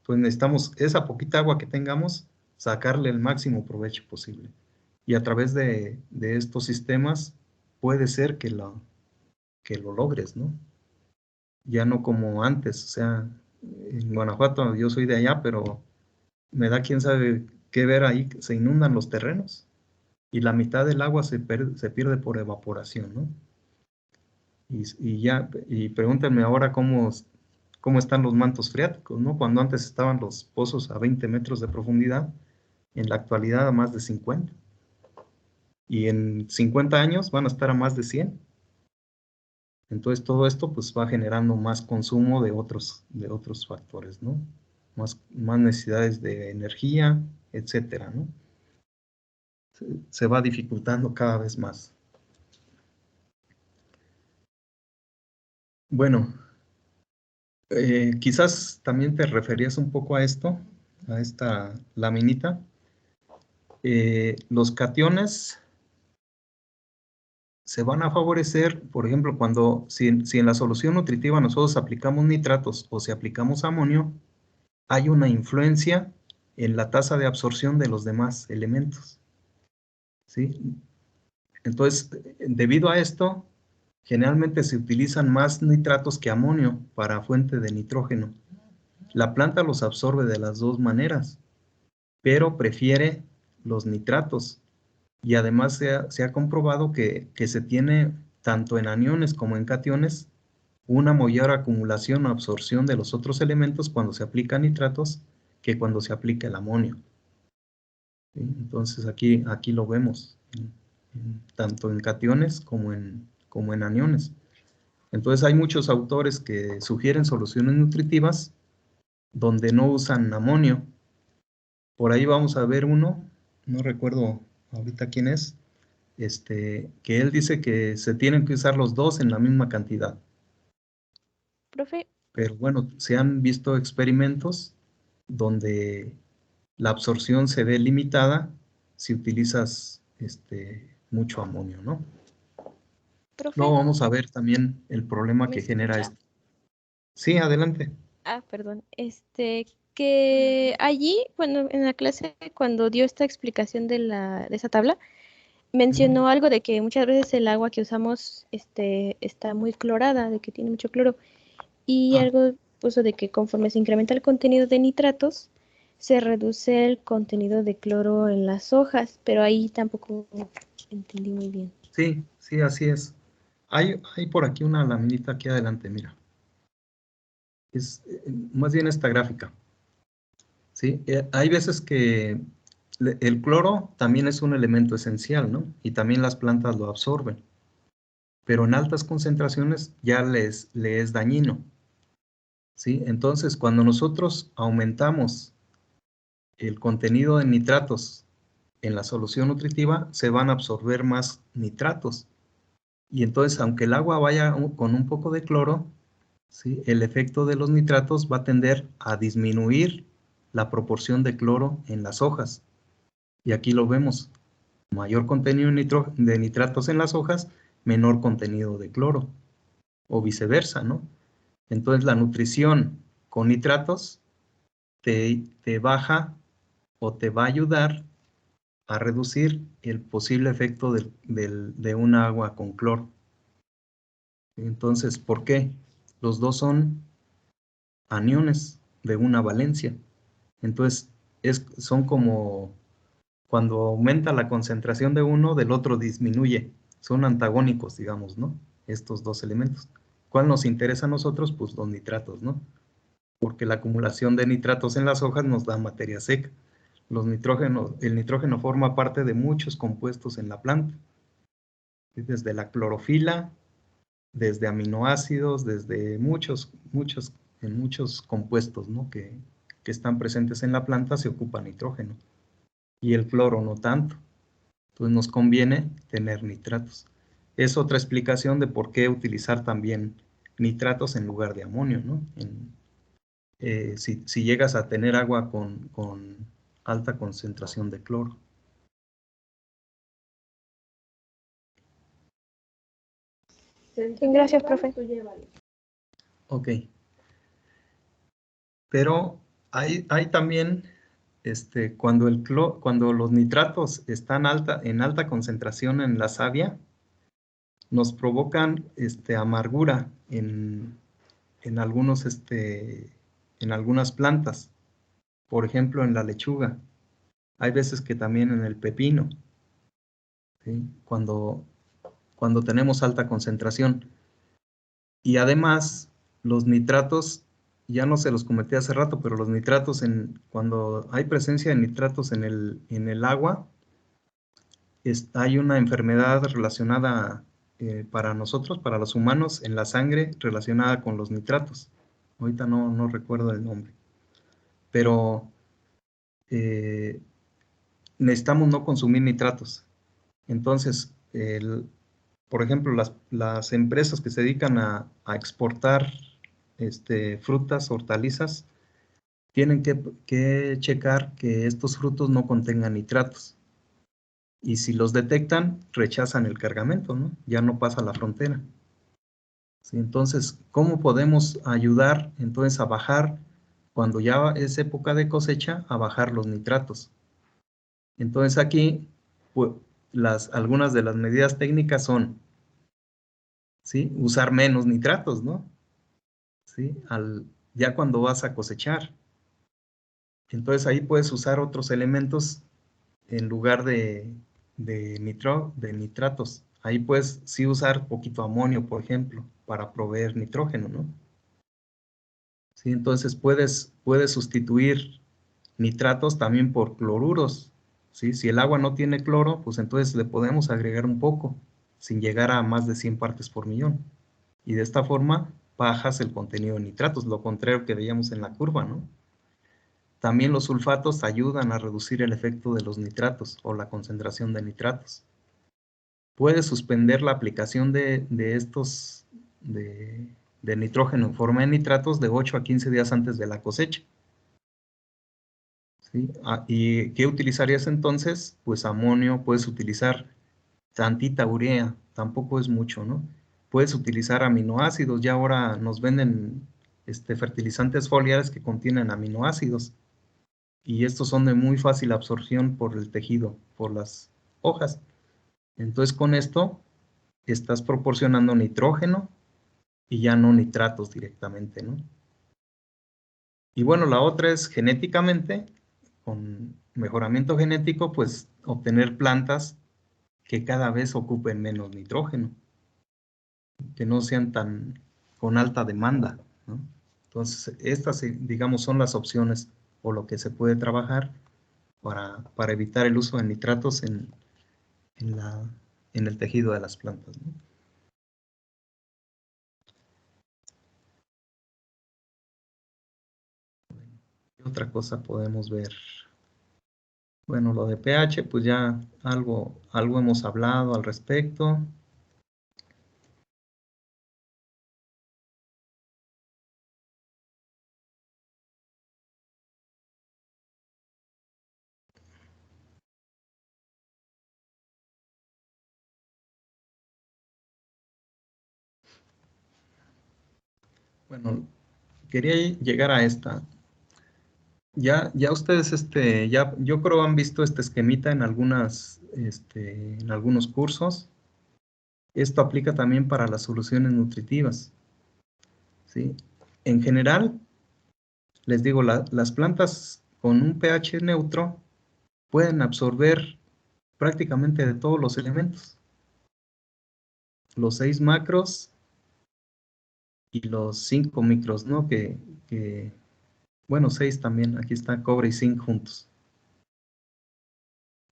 Pues necesitamos esa poquita agua que tengamos, sacarle el máximo provecho posible. Y a través de estos sistemas puede ser que lo logres, ¿no? Ya no como antes, o sea, en Guanajuato, yo soy de allá, pero me da quién sabe qué ver ahí, se inundan los terrenos y la mitad del agua se pierde por evaporación, ¿no? Y pregúntenme ahora cómo están los mantos freáticos, ¿no? Cuando antes estaban los pozos a 20 metros de profundidad, en la actualidad a más de 50. Y en 50 años van a estar a más de 100. Entonces todo esto pues va generando más consumo de otros factores, ¿no? Más necesidades de energía, etcétera, ¿no? Se va dificultando cada vez más. Bueno, quizás también te referías un poco a esto, a esta laminita. Los cationes se van a favorecer, por ejemplo, si en la solución nutritiva nosotros aplicamos nitratos o si aplicamos amonio, hay una influencia en la tasa de absorción de los demás elementos, ¿sí? Entonces, debido a esto, generalmente se utilizan más nitratos que amonio para fuente de nitrógeno. La planta los absorbe de las dos maneras, pero prefiere los nitratos. Y además se ha comprobado que se tiene, tanto en aniones como en cationes, una mayor acumulación o absorción de los otros elementos cuando se aplican nitratos que cuando se aplica el amonio. ¿Sí? Entonces aquí lo vemos, tanto en cationes como en aniones. Entonces hay muchos autores que sugieren soluciones nutritivas donde no usan amonio. Por ahí vamos a ver uno, no recuerdo ahorita quién es, que él dice que se tienen que usar los dos en la misma cantidad. Profe, Pero bueno, se han visto experimentos donde la absorción se ve limitada si utilizas mucho amonio, ¿no? Luego profe, vamos a ver también el problema ¿me que genera escucha? esto. Sí, adelante. Ah, perdón. Que allí, cuando en la clase, cuando dio esta explicación de esa tabla, Ujú. mencionó algo de que muchas veces el agua que usamos, está muy clorada, de que tiene mucho cloro, y Ah, algo puso de que conforme se incrementa el contenido de nitratos, se reduce el contenido de cloro en las hojas, pero ahí tampoco entendí muy bien. sí, sí, así es. Hay por aquí una laminita aquí adelante, mira. Es más bien esta gráfica. ¿Sí? Hay veces que el cloro también es un elemento esencial, ¿no? Y también las plantas lo absorben, pero en altas concentraciones ya le es dañino, ¿sí? Entonces, cuando nosotros aumentamos el contenido de nitratos en la solución nutritiva, se van a absorber más nitratos. Y entonces, aunque el agua vaya con un poco de cloro, ¿sí? El efecto de los nitratos va a tender a disminuir la proporción de cloro en las hojas. Y aquí lo vemos, mayor contenido de nitratos en las hojas, menor contenido de cloro, o viceversa, ¿no? Entonces la nutrición con nitratos te baja o te va a ayudar a reducir el posible efecto de un agua con cloro. Entonces, ¿por qué? Los dos son aniones de una valencia. Entonces, son como cuando aumenta la concentración de uno, del otro disminuye. Son antagónicos, digamos, ¿no? Estos dos elementos. ¿Cuál nos interesa a nosotros? Pues los nitratos, ¿no? Porque la acumulación de nitratos en las hojas nos da materia seca. El nitrógeno forma parte de muchos compuestos en la planta, desde la clorofila, desde aminoácidos, desde en muchos compuestos, ¿no? que están presentes en la planta se ocupa nitrógeno. Y el cloro no tanto. Entonces nos conviene tener nitratos. Es otra explicación de por qué utilizar también nitratos en lugar de amonio, ¿no? Si llegas a tener agua con alta concentración de cloro. Gracias, profe. Ok. Pero hay también, cuando los nitratos están en alta concentración en la savia, nos provocan amargura en en algunas plantas. Por ejemplo, en la lechuga. Hay veces que también en el pepino, ¿sí? Cuando tenemos alta concentración. Y además, los nitratos, ya no se los comenté hace rato, pero los nitratos, cuando hay presencia de nitratos en el agua, hay una enfermedad relacionada para nosotros, para los humanos, en la sangre relacionada con los nitratos. Ahorita no recuerdo el nombre. Pero necesitamos no consumir nitratos. Entonces, por ejemplo, las empresas que se dedican a exportar frutas, hortalizas, tienen que checar que estos frutos no contengan nitratos. Y si los detectan, rechazan el cargamento, ¿no? Ya no pasa la frontera. ¿Sí? Entonces, ¿cómo podemos ayudar entonces a bajar, cuando ya es época de cosecha, a bajar los nitratos? Entonces aquí, pues, algunas de las medidas técnicas son, ¿sí? Usar menos nitratos, ¿no? ¿Sí? Ya cuando vas a cosechar. Entonces ahí puedes usar otros elementos en lugar de nitratos. Ahí puedes sí usar poquito amonio, por ejemplo, para proveer nitrógeno, ¿no? Sí, entonces puedes sustituir nitratos también por cloruros, ¿sí? Si el agua no tiene cloro, pues entonces le podemos agregar un poco, sin llegar a más de 100 partes por millón. Y de esta forma bajas el contenido de nitratos, lo contrario que veíamos en la curva, ¿no? También los sulfatos ayudan a reducir el efecto de los nitratos o la concentración de nitratos. Puedes suspender la aplicación de nitrógeno en forma de nitratos de 8 a 15 días antes de la cosecha. ¿Sí? ¿Y qué utilizarías entonces? Pues amonio, puedes utilizar tantita urea, tampoco es mucho, ¿no? Puedes utilizar aminoácidos, ya ahora nos venden fertilizantes foliares que contienen aminoácidos y estos son de muy fácil absorción por el tejido, por las hojas. Entonces con esto estás proporcionando nitrógeno y ya no nitratos directamente, ¿no? Y bueno, la otra es genéticamente, con mejoramiento genético, pues obtener plantas que cada vez ocupen menos nitrógeno, que no sean tan con alta demanda, ¿no? Entonces, estas, digamos, son las opciones o lo que se puede trabajar para evitar el uso de nitratos en el tejido de las plantas, ¿no? ¿Qué otra cosa podemos ver? Bueno, lo de pH, pues ya algo hemos hablado al respecto. Bueno, quería llegar a esta. Ya ustedes, yo creo han visto este esquemita en en algunos cursos. Esto aplica también para las soluciones nutritivas, ¿sí? En general, les digo, las plantas con un pH neutro pueden absorber prácticamente de todos los elementos. Los 6 macros y los 5 micros, ¿no? Bueno, 6 también, aquí está cobre y zinc juntos.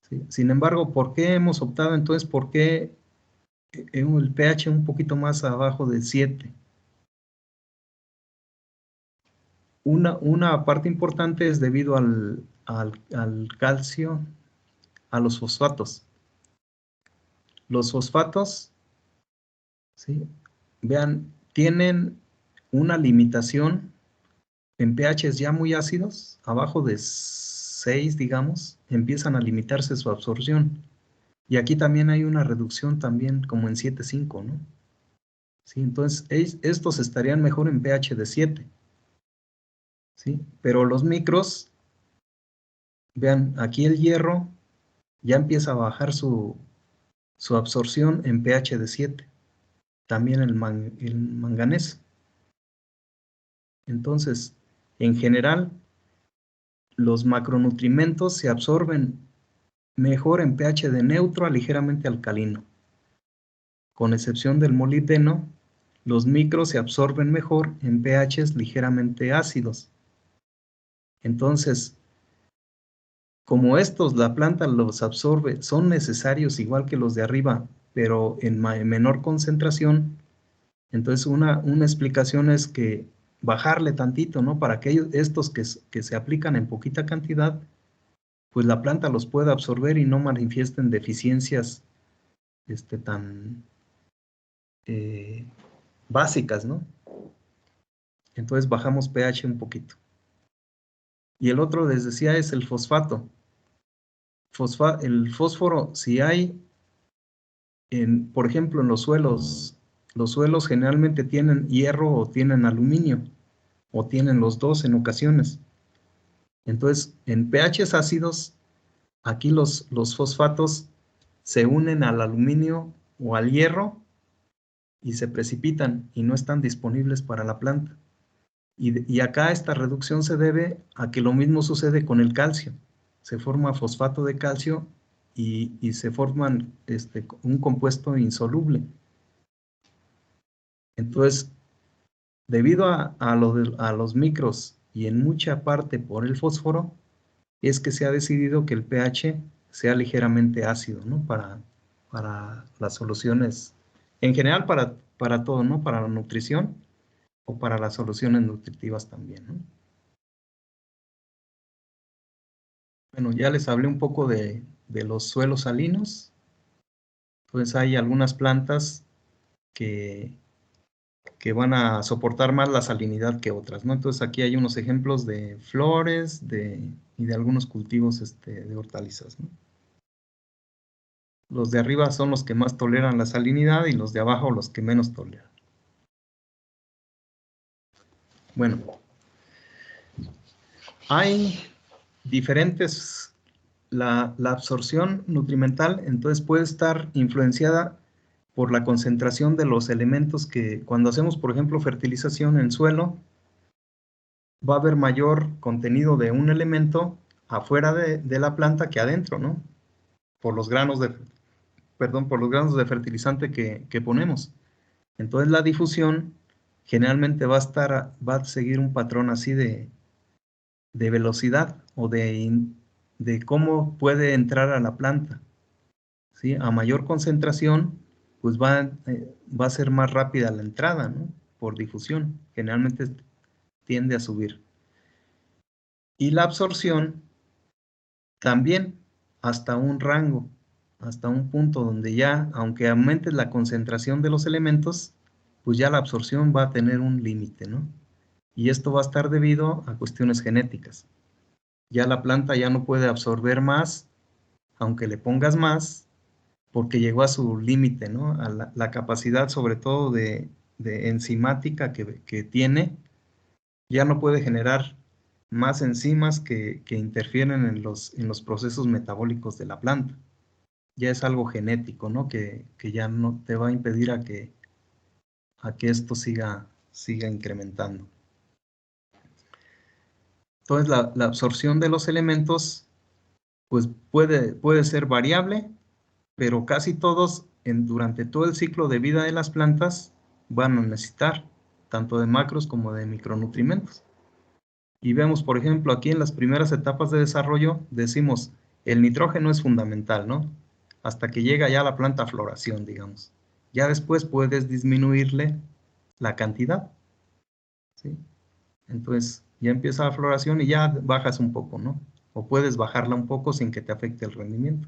¿Sí? Sin embargo, ¿por qué hemos optado entonces? ¿Por qué el pH un poquito más abajo de 7? Una parte importante es debido al calcio, a los fosfatos. Los fosfatos, ¿sí? Vean, tienen una limitación en pHs ya muy ácidos, abajo de 6, digamos, empiezan a limitarse su absorción. Y aquí también hay una reducción también como en 7,5, ¿no? Sí, entonces estos estarían mejor en pH de 7, ¿sí? Pero los micros, vean, aquí el hierro ya empieza a bajar su absorción en pH de 7. También el manganeso. Entonces, en general, los macronutrimentos se absorben mejor en pH de neutro a ligeramente alcalino. Con excepción del molibdeno, los micros se absorben mejor en pHs ligeramente ácidos. Entonces, como estos la planta los absorbe, son necesarios igual que los de arriba pero en menor concentración. Entonces una explicación es que bajarle tantito, ¿no? Para que estos que se aplican en poquita cantidad, pues la planta los pueda absorber y no manifiesten deficiencias tan básicas, ¿no? Entonces bajamos pH un poquito. Y el otro, les decía, es el fosfato. El fósforo, si hay, por ejemplo, en los suelos generalmente tienen hierro o tienen aluminio, o tienen los dos en ocasiones. Entonces, en pHs ácidos, aquí los fosfatos se unen al aluminio o al hierro y se precipitan y no están disponibles para la planta. Y acá esta reducción se debe a que lo mismo sucede con el calcio. Se forma fosfato de calcio y se forman un compuesto insoluble. Entonces, debido a los micros y en mucha parte por el fósforo, es que se ha decidido que el pH sea ligeramente ácido, ¿no? Para las soluciones, en general para todo, ¿no? Para la nutrición o para las soluciones nutritivas también, ¿no? Bueno, ya les hablé un poco de los suelos salinos. Pues hay algunas plantas que van a soportar más la salinidad que otras, ¿no? Entonces aquí hay unos ejemplos de flores y de algunos cultivos de hortalizas, ¿no? Los de arriba son los que más toleran la salinidad y los de abajo los que menos toleran. Bueno, hay diferentes, la absorción nutrimental entonces puede estar influenciada por la concentración de los elementos que cuando hacemos, por ejemplo, fertilización en suelo, va a haber mayor contenido de un elemento afuera de la planta que adentro, ¿no? Por los granos por los granos de fertilizante que ponemos. Entonces la difusión generalmente va a seguir un patrón así de velocidad o de cómo puede entrar a la planta, ¿sí? A mayor concentración, pues va a ser más rápida la entrada, ¿no? Por difusión, generalmente tiende a subir. Y la absorción también hasta un rango, hasta un punto donde ya, aunque aumente la concentración de los elementos, pues ya la absorción va a tener un límite, ¿no? Y esto va a estar debido a cuestiones genéticas. Ya la planta ya no puede absorber más, aunque le pongas más, porque llegó a su límite, ¿no? A la capacidad sobre todo de enzimática que tiene, ya no puede generar más enzimas que interfieren en los procesos metabólicos de la planta. Ya es algo genético, ¿no? Que ya no te va a impedir a que esto siga incrementando. Entonces la absorción de los elementos pues puede ser variable, pero casi todos durante todo el ciclo de vida de las plantas van a necesitar tanto de macros como de micronutrientes. Y vemos, por ejemplo, aquí en las primeras etapas de desarrollo, decimos, el nitrógeno es fundamental, ¿no? Hasta que llega ya la planta a floración, digamos. Ya después puedes disminuirle la cantidad, ¿sí? Entonces, ya empieza la floración y ya bajas un poco, ¿no? O puedes bajarla un poco sin que te afecte el rendimiento.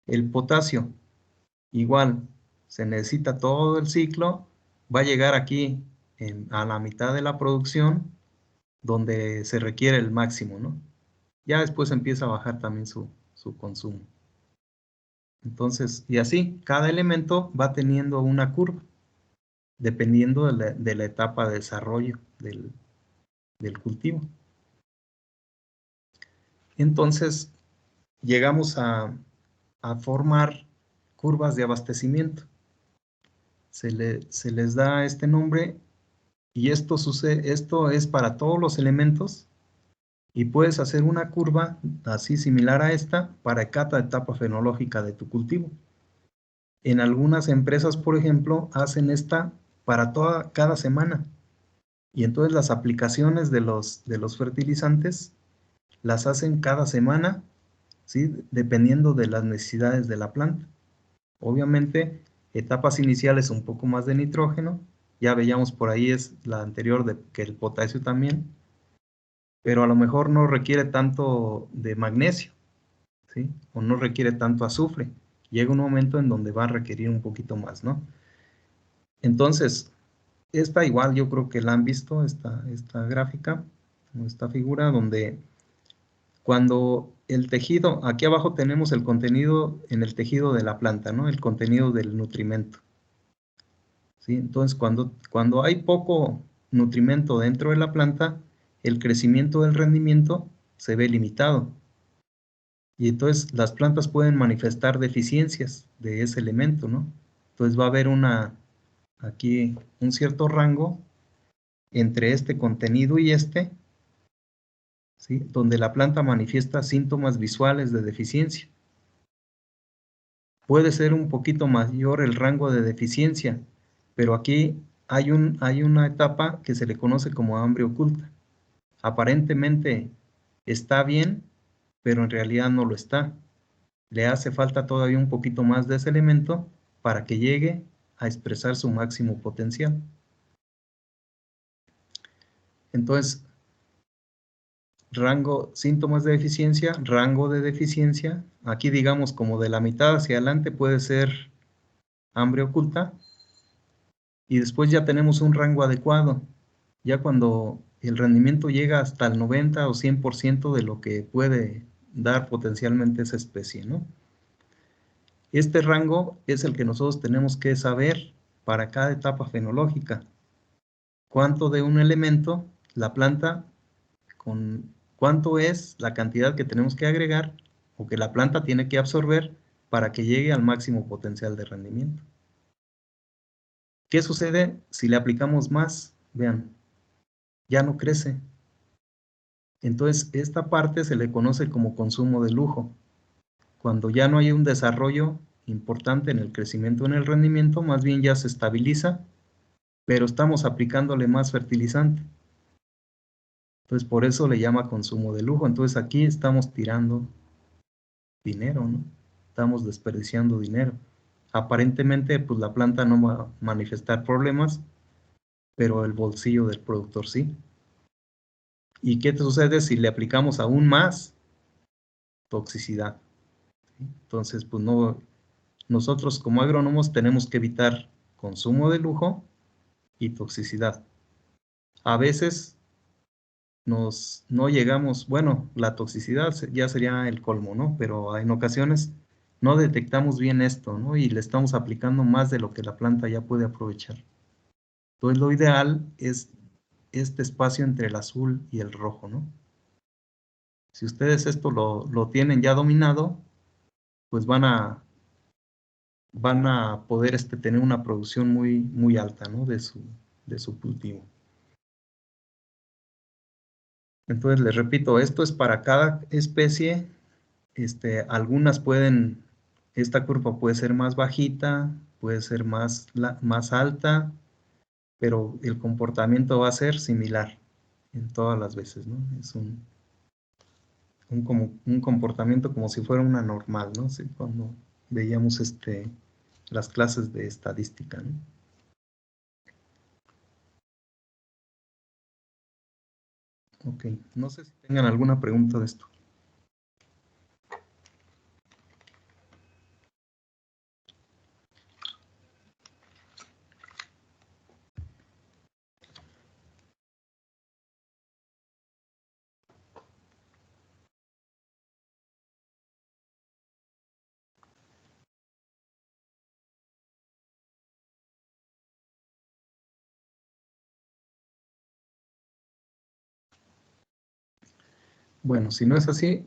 El potasio, igual, se necesita todo el ciclo, va a llegar aquí a la mitad de la producción, donde se requiere el máximo, ¿no? Ya después empieza a bajar también su consumo. Entonces, y así, cada elemento va teniendo una curva, dependiendo de la etapa de desarrollo del cultivo. Entonces, llegamos a formar curvas de abastecimiento. Se les da este nombre y esto es para todos los elementos y puedes hacer una curva así similar a esta para cada etapa fenológica de tu cultivo. En algunas empresas, por ejemplo, hacen esta para cada semana y entonces las aplicaciones de los fertilizantes las hacen cada semana, ¿sí? Dependiendo de las necesidades de la planta. Obviamente, etapas iniciales un poco más de nitrógeno. Ya veíamos por ahí es la anterior de que el potasio también. Pero a lo mejor no requiere tanto de magnesio, ¿sí? O no requiere tanto azufre. Llega un momento en donde va a requerir un poquito más, ¿no? Entonces, esta igual yo creo que la han visto, esta gráfica, o esta figura, donde cuando el tejido, aquí abajo tenemos el contenido en el tejido de la planta, ¿no? El contenido del nutrimento, ¿sí? Entonces, cuando hay poco nutrimento dentro de la planta, el crecimiento del rendimiento se ve limitado. Y entonces las plantas pueden manifestar deficiencias de ese elemento, ¿no? Entonces va a haber aquí un cierto rango entre este contenido y este, ¿sí? Donde la planta manifiesta síntomas visuales de deficiencia. Puede ser un poquito mayor el rango de deficiencia, pero aquí hay una etapa que se le conoce como hambre oculta. Aparentemente está bien, pero en realidad no lo está. Le hace falta todavía un poquito más de ese elemento para que llegue a expresar su máximo potencial. Entonces, síntomas de deficiencia, rango de deficiencia. Aquí digamos como de la mitad hacia adelante puede ser hambre oculta. Y después ya tenemos un rango adecuado. Ya cuando el rendimiento llega hasta el 90 o 100% de lo que puede dar potencialmente esa especie, ¿no? Este rango es el que nosotros tenemos que saber para cada etapa fenológica. Cuánto de un elemento la planta, cuánto es la cantidad que tenemos que agregar o que la planta tiene que absorber para que llegue al máximo potencial de rendimiento. ¿Qué sucede si le aplicamos más? Vean, ya no crece. Entonces, esta parte se le conoce como consumo de lujo. Cuando ya no hay un desarrollo importante en el crecimiento, en el rendimiento, más bien ya se estabiliza, pero estamos aplicándole más fertilizante. Entonces, por eso le llama consumo de lujo. Entonces, aquí estamos tirando dinero, ¿no? Estamos desperdiciando dinero. Aparentemente, pues la planta no va a manifestar problemas, pero el bolsillo del productor sí. ¿Y qué sucede si le aplicamos aún más toxicidad? Entonces, pues no, nosotros como agrónomos tenemos que evitar consumo de lujo y toxicidad. A veces no llegamos, bueno, la toxicidad ya sería el colmo, ¿no? Pero en ocasiones no detectamos bien esto, ¿no? Y le estamos aplicando más de lo que la planta ya puede aprovechar. Entonces lo ideal es este espacio entre el azul y el rojo, ¿no? Si ustedes esto lo tienen ya dominado, pues van a poder tener una producción muy, muy alta, ¿no? de su cultivo. Entonces, les repito, esto es para cada especie. Algunas esta curva puede ser más bajita, puede ser más alta, pero el comportamiento va a ser similar en todas las veces, ¿no? Es un comportamiento como si fuera una normal, ¿no? Sí, cuando veíamos las clases de estadística, ¿no? Ok, no sé si tengan alguna pregunta de esto. Bueno, si no es así,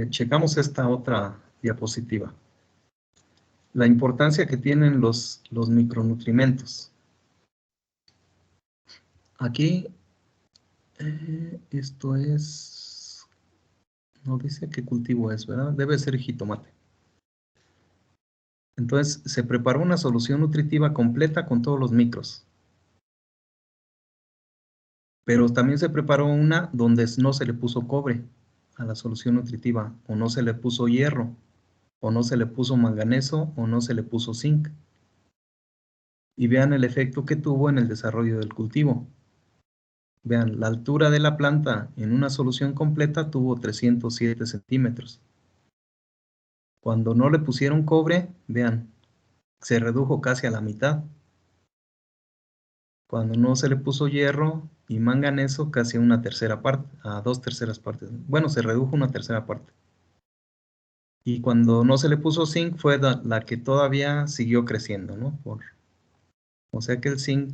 checamos esta otra diapositiva. La importancia que tienen los micronutrimentos. Aquí, esto no dice qué cultivo es, ¿verdad? Debe ser jitomate. Entonces, se preparó una solución nutritiva completa con todos los micros. Pero también se preparó una donde no se le puso cobre a la solución nutritiva o no se le puso hierro. o no se le puso manganeso, o no se le puso zinc. Y vean el efecto que tuvo en el desarrollo del cultivo. Vean, la altura de la planta en una solución completa tuvo 307 centímetros. Cuando no le pusieron cobre, vean, se redujo casi a la mitad. Cuando no se le puso hierro y manganeso, casi a una tercera parte, a 2/3 partes. Bueno, se redujo una tercera parte. Y cuando no se le puso zinc fue la que todavía siguió creciendo, ¿no? O sea que el zinc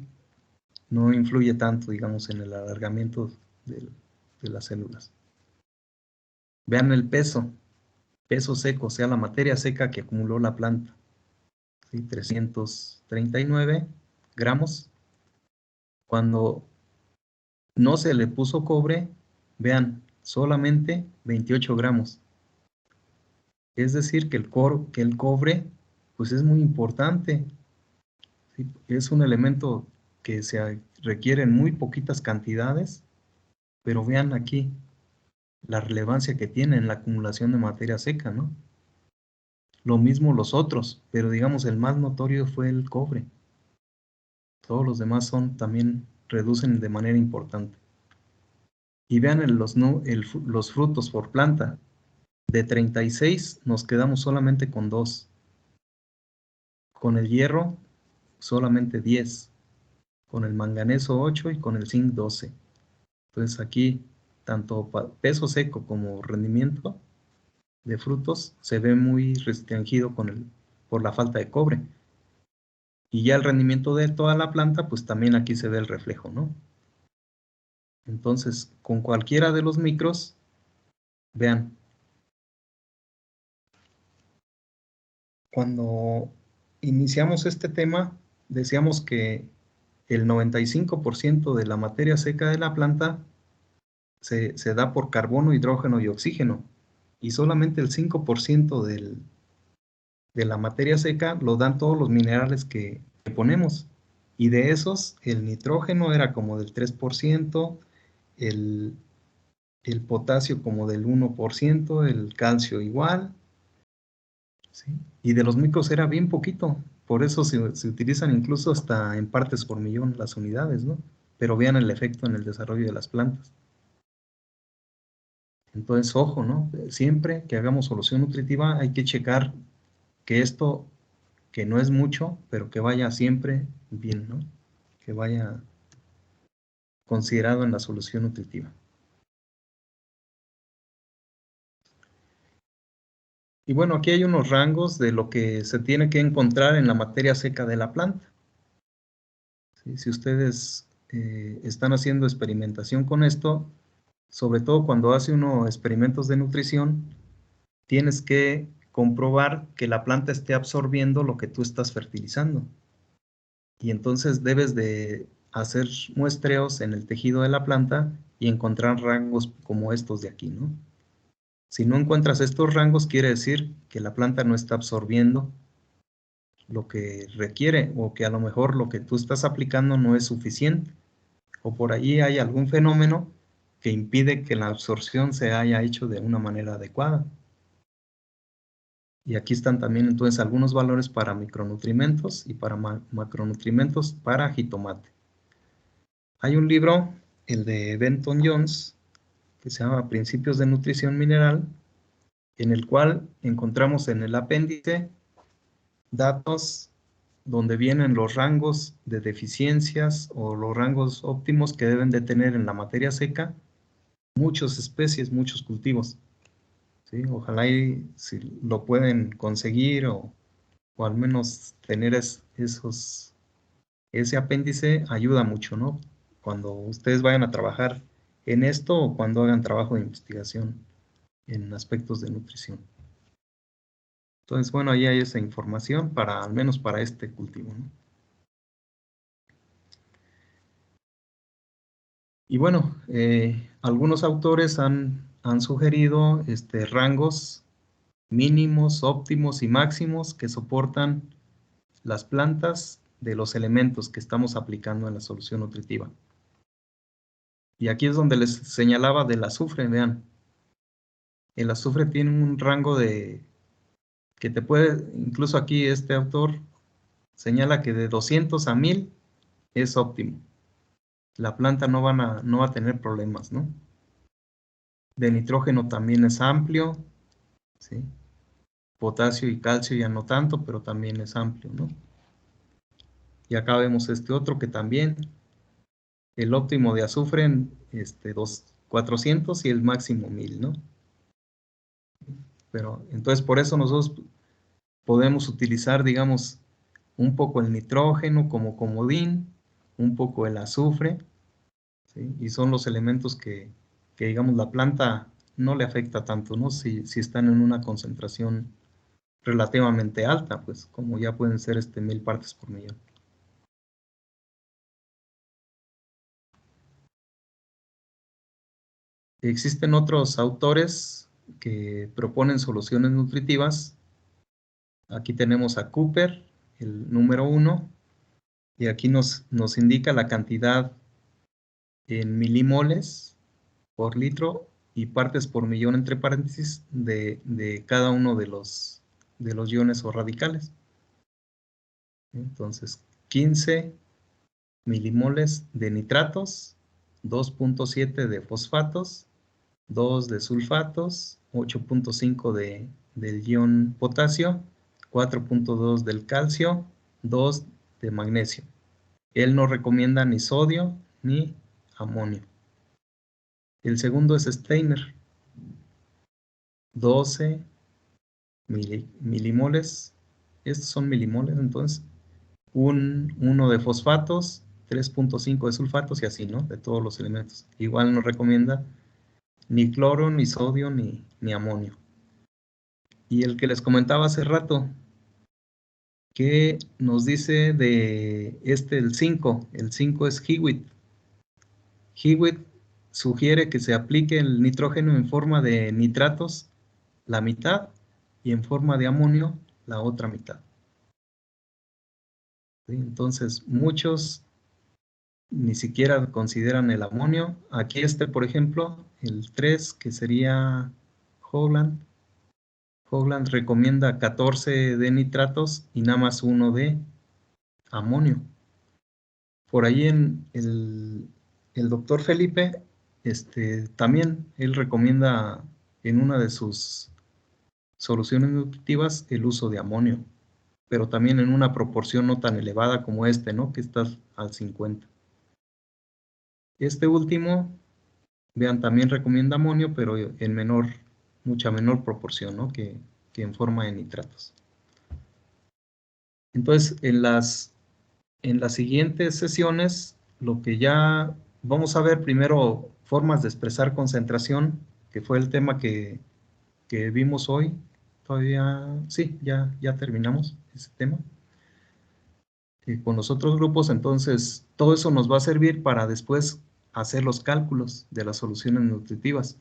no influye tanto, digamos, en el alargamiento de las células. Vean el peso seco, o sea, la materia seca que acumuló la planta. ¿Sí? 339 gramos. Cuando no se le puso cobre, vean, solamente 28 gramos. Es decir, que el cobre pues es muy importante. ¿Sí? Es un elemento que se requiere en muy poquitas cantidades, pero vean aquí la relevancia que tiene en la acumulación de materia seca, ¿no? Lo mismo los otros, pero digamos el más notorio fue el cobre. Todos los demás también reducen de manera importante. Y vean los frutos por planta. De 36 nos quedamos solamente con 2. Con el hierro solamente 10. Con el manganeso 8 y con el zinc 12. Entonces aquí tanto peso seco como rendimiento de frutos se ve muy restringido por la falta de cobre. Y ya el rendimiento de toda la planta, pues también aquí se ve el reflejo, ¿no? Entonces, con cualquiera de los micros, vean, cuando iniciamos este tema, decíamos que el 95% de la materia seca de la planta se da por carbono, hidrógeno y oxígeno, y solamente el 5% de la materia seca lo dan todos los minerales que ponemos. Y de esos, el nitrógeno era como del 3%, el, el potasio como del 1%, el calcio igual, ¿sí? Y de los micros era bien poquito, por eso se utilizan incluso hasta en partes por millón las unidades, ¿no? Pero vean el efecto en el desarrollo de las plantas. Entonces, ojo, ¿no? Siempre que hagamos solución nutritiva hay que checar que esto, que no es mucho, pero que vaya siempre bien, ¿no? Que vaya considerado en la solución nutritiva. Y bueno, aquí hay unos rangos de lo que se tiene que encontrar en la materia seca de la planta. ¿Sí? Si ustedes están haciendo experimentación con esto, sobre todo cuando hace uno experimentos de nutrición, tienes que comprobar que la planta esté absorbiendo lo que tú estás fertilizando. Y entonces debes de hacer muestreos en el tejido de la planta y encontrar rangos como estos de aquí, ¿no? Si no encuentras estos rangos, quiere decir que la planta no está absorbiendo lo que requiere o que a lo mejor lo que tú estás aplicando no es suficiente o por ahí hay algún fenómeno que impide que la absorción se haya hecho de una manera adecuada. Y aquí están también entonces algunos valores para micronutrimentos y para macronutrimentos para jitomate. Hay un libro, el de Benton Jones, que se llama Principios de Nutrición Mineral, en el cual encontramos en el apéndice datos donde vienen los rangos de deficiencias o los rangos óptimos que deben de tener en la materia seca muchas especies, muchos cultivos. ¿Sí? Ojalá y si lo pueden conseguir o al menos tener ese apéndice ayuda mucho, ¿no? Cuando ustedes vayan a trabajar en esto o cuando hagan trabajo de investigación en aspectos de nutrición. Entonces, bueno, ahí hay esa información para, al menos para este cultivo, ¿no? Y bueno, algunos autores han sugerido rangos mínimos, óptimos y máximos que soportan las plantas de los elementos que estamos aplicando en la solución nutritiva. Y aquí es donde les señalaba del azufre, vean. El azufre tiene un rango que que te puede, incluso aquí este autor señala que de 200 a 1000 es óptimo. La planta no va a tener problemas, ¿no? De nitrógeno también es amplio, ¿sí? Potasio y calcio ya no tanto, pero también es amplio, ¿no? Y acá vemos este otro que también, el óptimo de azufre en 400 y el máximo 1000, ¿no? Pero entonces por eso nosotros podemos utilizar, digamos, un poco el nitrógeno como comodín, un poco el azufre, ¿sí? Y son los elementos que, digamos, la planta no le afecta tanto, ¿no? Si están en una concentración relativamente alta, pues como ya pueden ser 1000 partes por millón. Existen otros autores que proponen soluciones nutritivas. Aquí tenemos a Cooper, el número 1, y aquí nos indica la cantidad en milimoles por litro y partes por millón entre paréntesis de cada uno de los iones o radicales. Entonces, 15 milimoles de nitratos, 2.7 de fosfatos, 2 de sulfatos, 8.5 del ion potasio, 4.2 del calcio, 2 de magnesio. Él no recomienda ni sodio ni amonio. El segundo es Steiner, 12 milimoles. Estos son milimoles, entonces. Uno de fosfatos, 3.5 de sulfatos y así, ¿no? De todos los elementos. Igual no recomienda ni cloro, ni sodio, ni amonio. Y el que les comentaba hace rato, que nos dice de el 5. El 5 es Hewitt. Hewitt sugiere que se aplique el nitrógeno en forma de nitratos, la mitad, y en forma de amonio, la otra mitad. ¿Sí? Entonces, muchos ni siquiera consideran el amonio. Aquí por ejemplo, el 3, que sería Howland. Howland recomienda 14 de nitratos y nada más 1 de amonio. Por ahí en el doctor Felipe, también él recomienda en una de sus soluciones nutritivas el uso de amonio, pero también en una proporción no tan elevada como ¿no? Que está al 50. Este último, vean, también recomienda amonio, pero en mucha menor proporción, ¿no? que en forma de nitratos. Entonces, en las siguientes sesiones, lo que ya vamos a ver primero, formas de expresar concentración, que fue el tema que vimos hoy. Todavía, sí, ya terminamos ese tema. Con los otros grupos, entonces, todo eso nos va a servir para después hacer los cálculos de las soluciones nutritivas.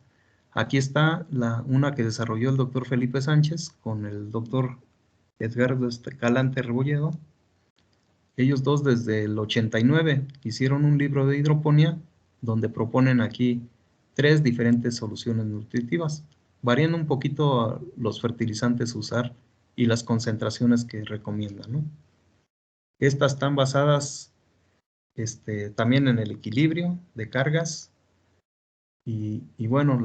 Aquí está una que desarrolló el doctor Felipe Sánchez con el doctor Edgardo Escalante Rebolledo. Ellos dos desde el 89 hicieron un libro de hidroponía donde proponen aquí 3 diferentes soluciones nutritivas, variando un poquito los fertilizantes a usar y las concentraciones que recomiendan, ¿no? Estas están basadas también en el equilibrio de cargas y bueno,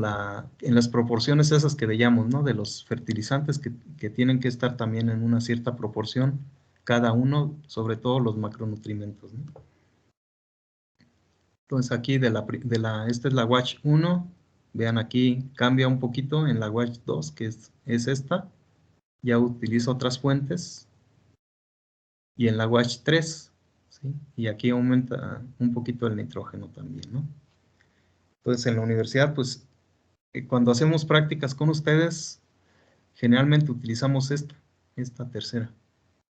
en las proporciones esas que veíamos, ¿no? De los fertilizantes que tienen que estar también en una cierta proporción, cada uno, sobre todo los macronutrientes, ¿no? Entonces aquí esta es la WASH 1, vean aquí cambia un poquito en la WASH 2, que es esta, ya utilizo otras fuentes, y en la WASH 3, ¿sí? Y aquí aumenta un poquito el nitrógeno también, ¿no? Entonces en la universidad, pues cuando hacemos prácticas con ustedes, generalmente utilizamos esta tercera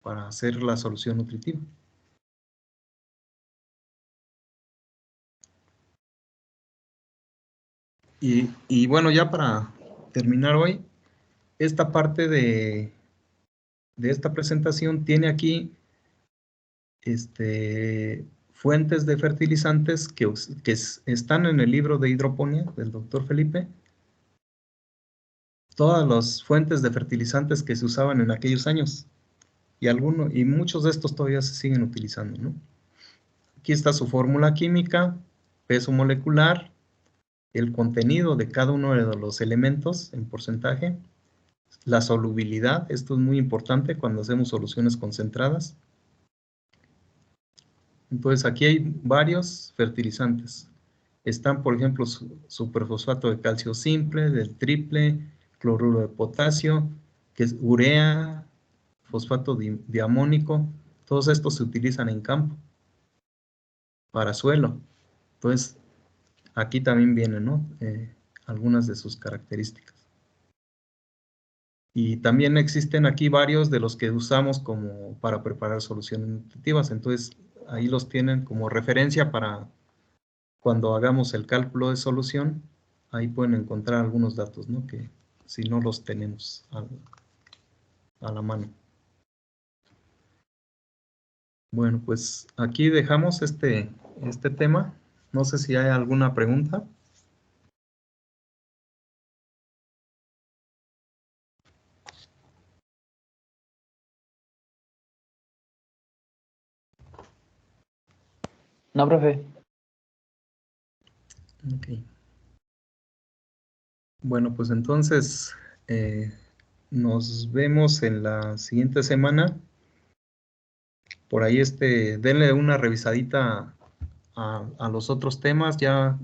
para hacer la solución nutritiva. Y bueno, ya para terminar hoy, esta parte de esta presentación tiene aquí fuentes de fertilizantes que están en el libro de hidroponía del doctor Felipe. todas las fuentes de fertilizantes que se usaban en aquellos años. Y muchos de estos todavía se siguen utilizando, ¿no? Aquí está su fórmula química, peso molecular, el contenido de cada uno de los elementos en porcentaje, la solubilidad, esto es muy importante cuando hacemos soluciones concentradas. Entonces aquí hay varios fertilizantes. Están, por ejemplo, superfosfato de calcio simple, del triple, cloruro de potasio, que es urea, fosfato diamónico. Todos estos se utilizan en campo para suelo. Entonces, aquí también vienen, ¿no? Algunas de sus características. Y también existen aquí varios de los que usamos como para preparar soluciones nutritivas. Entonces, ahí los tienen como referencia para cuando hagamos el cálculo de solución. Ahí pueden encontrar algunos datos, ¿no? Que si no los tenemos a la mano. Bueno, pues aquí dejamos este tema. No sé si hay alguna pregunta. No, profe. Ok. Bueno, pues entonces nos vemos en la siguiente semana. Por ahí denle una revisadita a los otros temas. Ya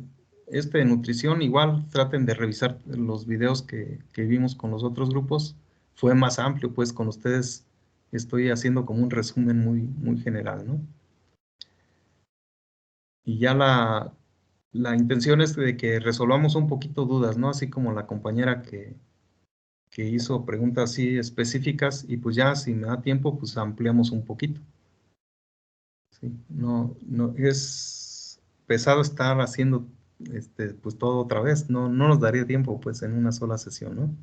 de nutrición, igual traten de revisar los videos que vimos con los otros grupos. Fue más amplio, pues con ustedes estoy haciendo como un resumen muy, muy general, ¿no? Y ya la intención es de que resolvamos un poquito dudas, ¿no? Así como la compañera que hizo preguntas así específicas, y pues ya si me da tiempo, pues ampliamos un poquito. ¿Sí? No es pesado estar haciendo pues todo otra vez, no nos daría tiempo pues en una sola sesión, ¿no?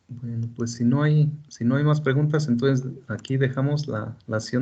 Bueno, pues si no hay más preguntas, entonces aquí dejamos la sesión de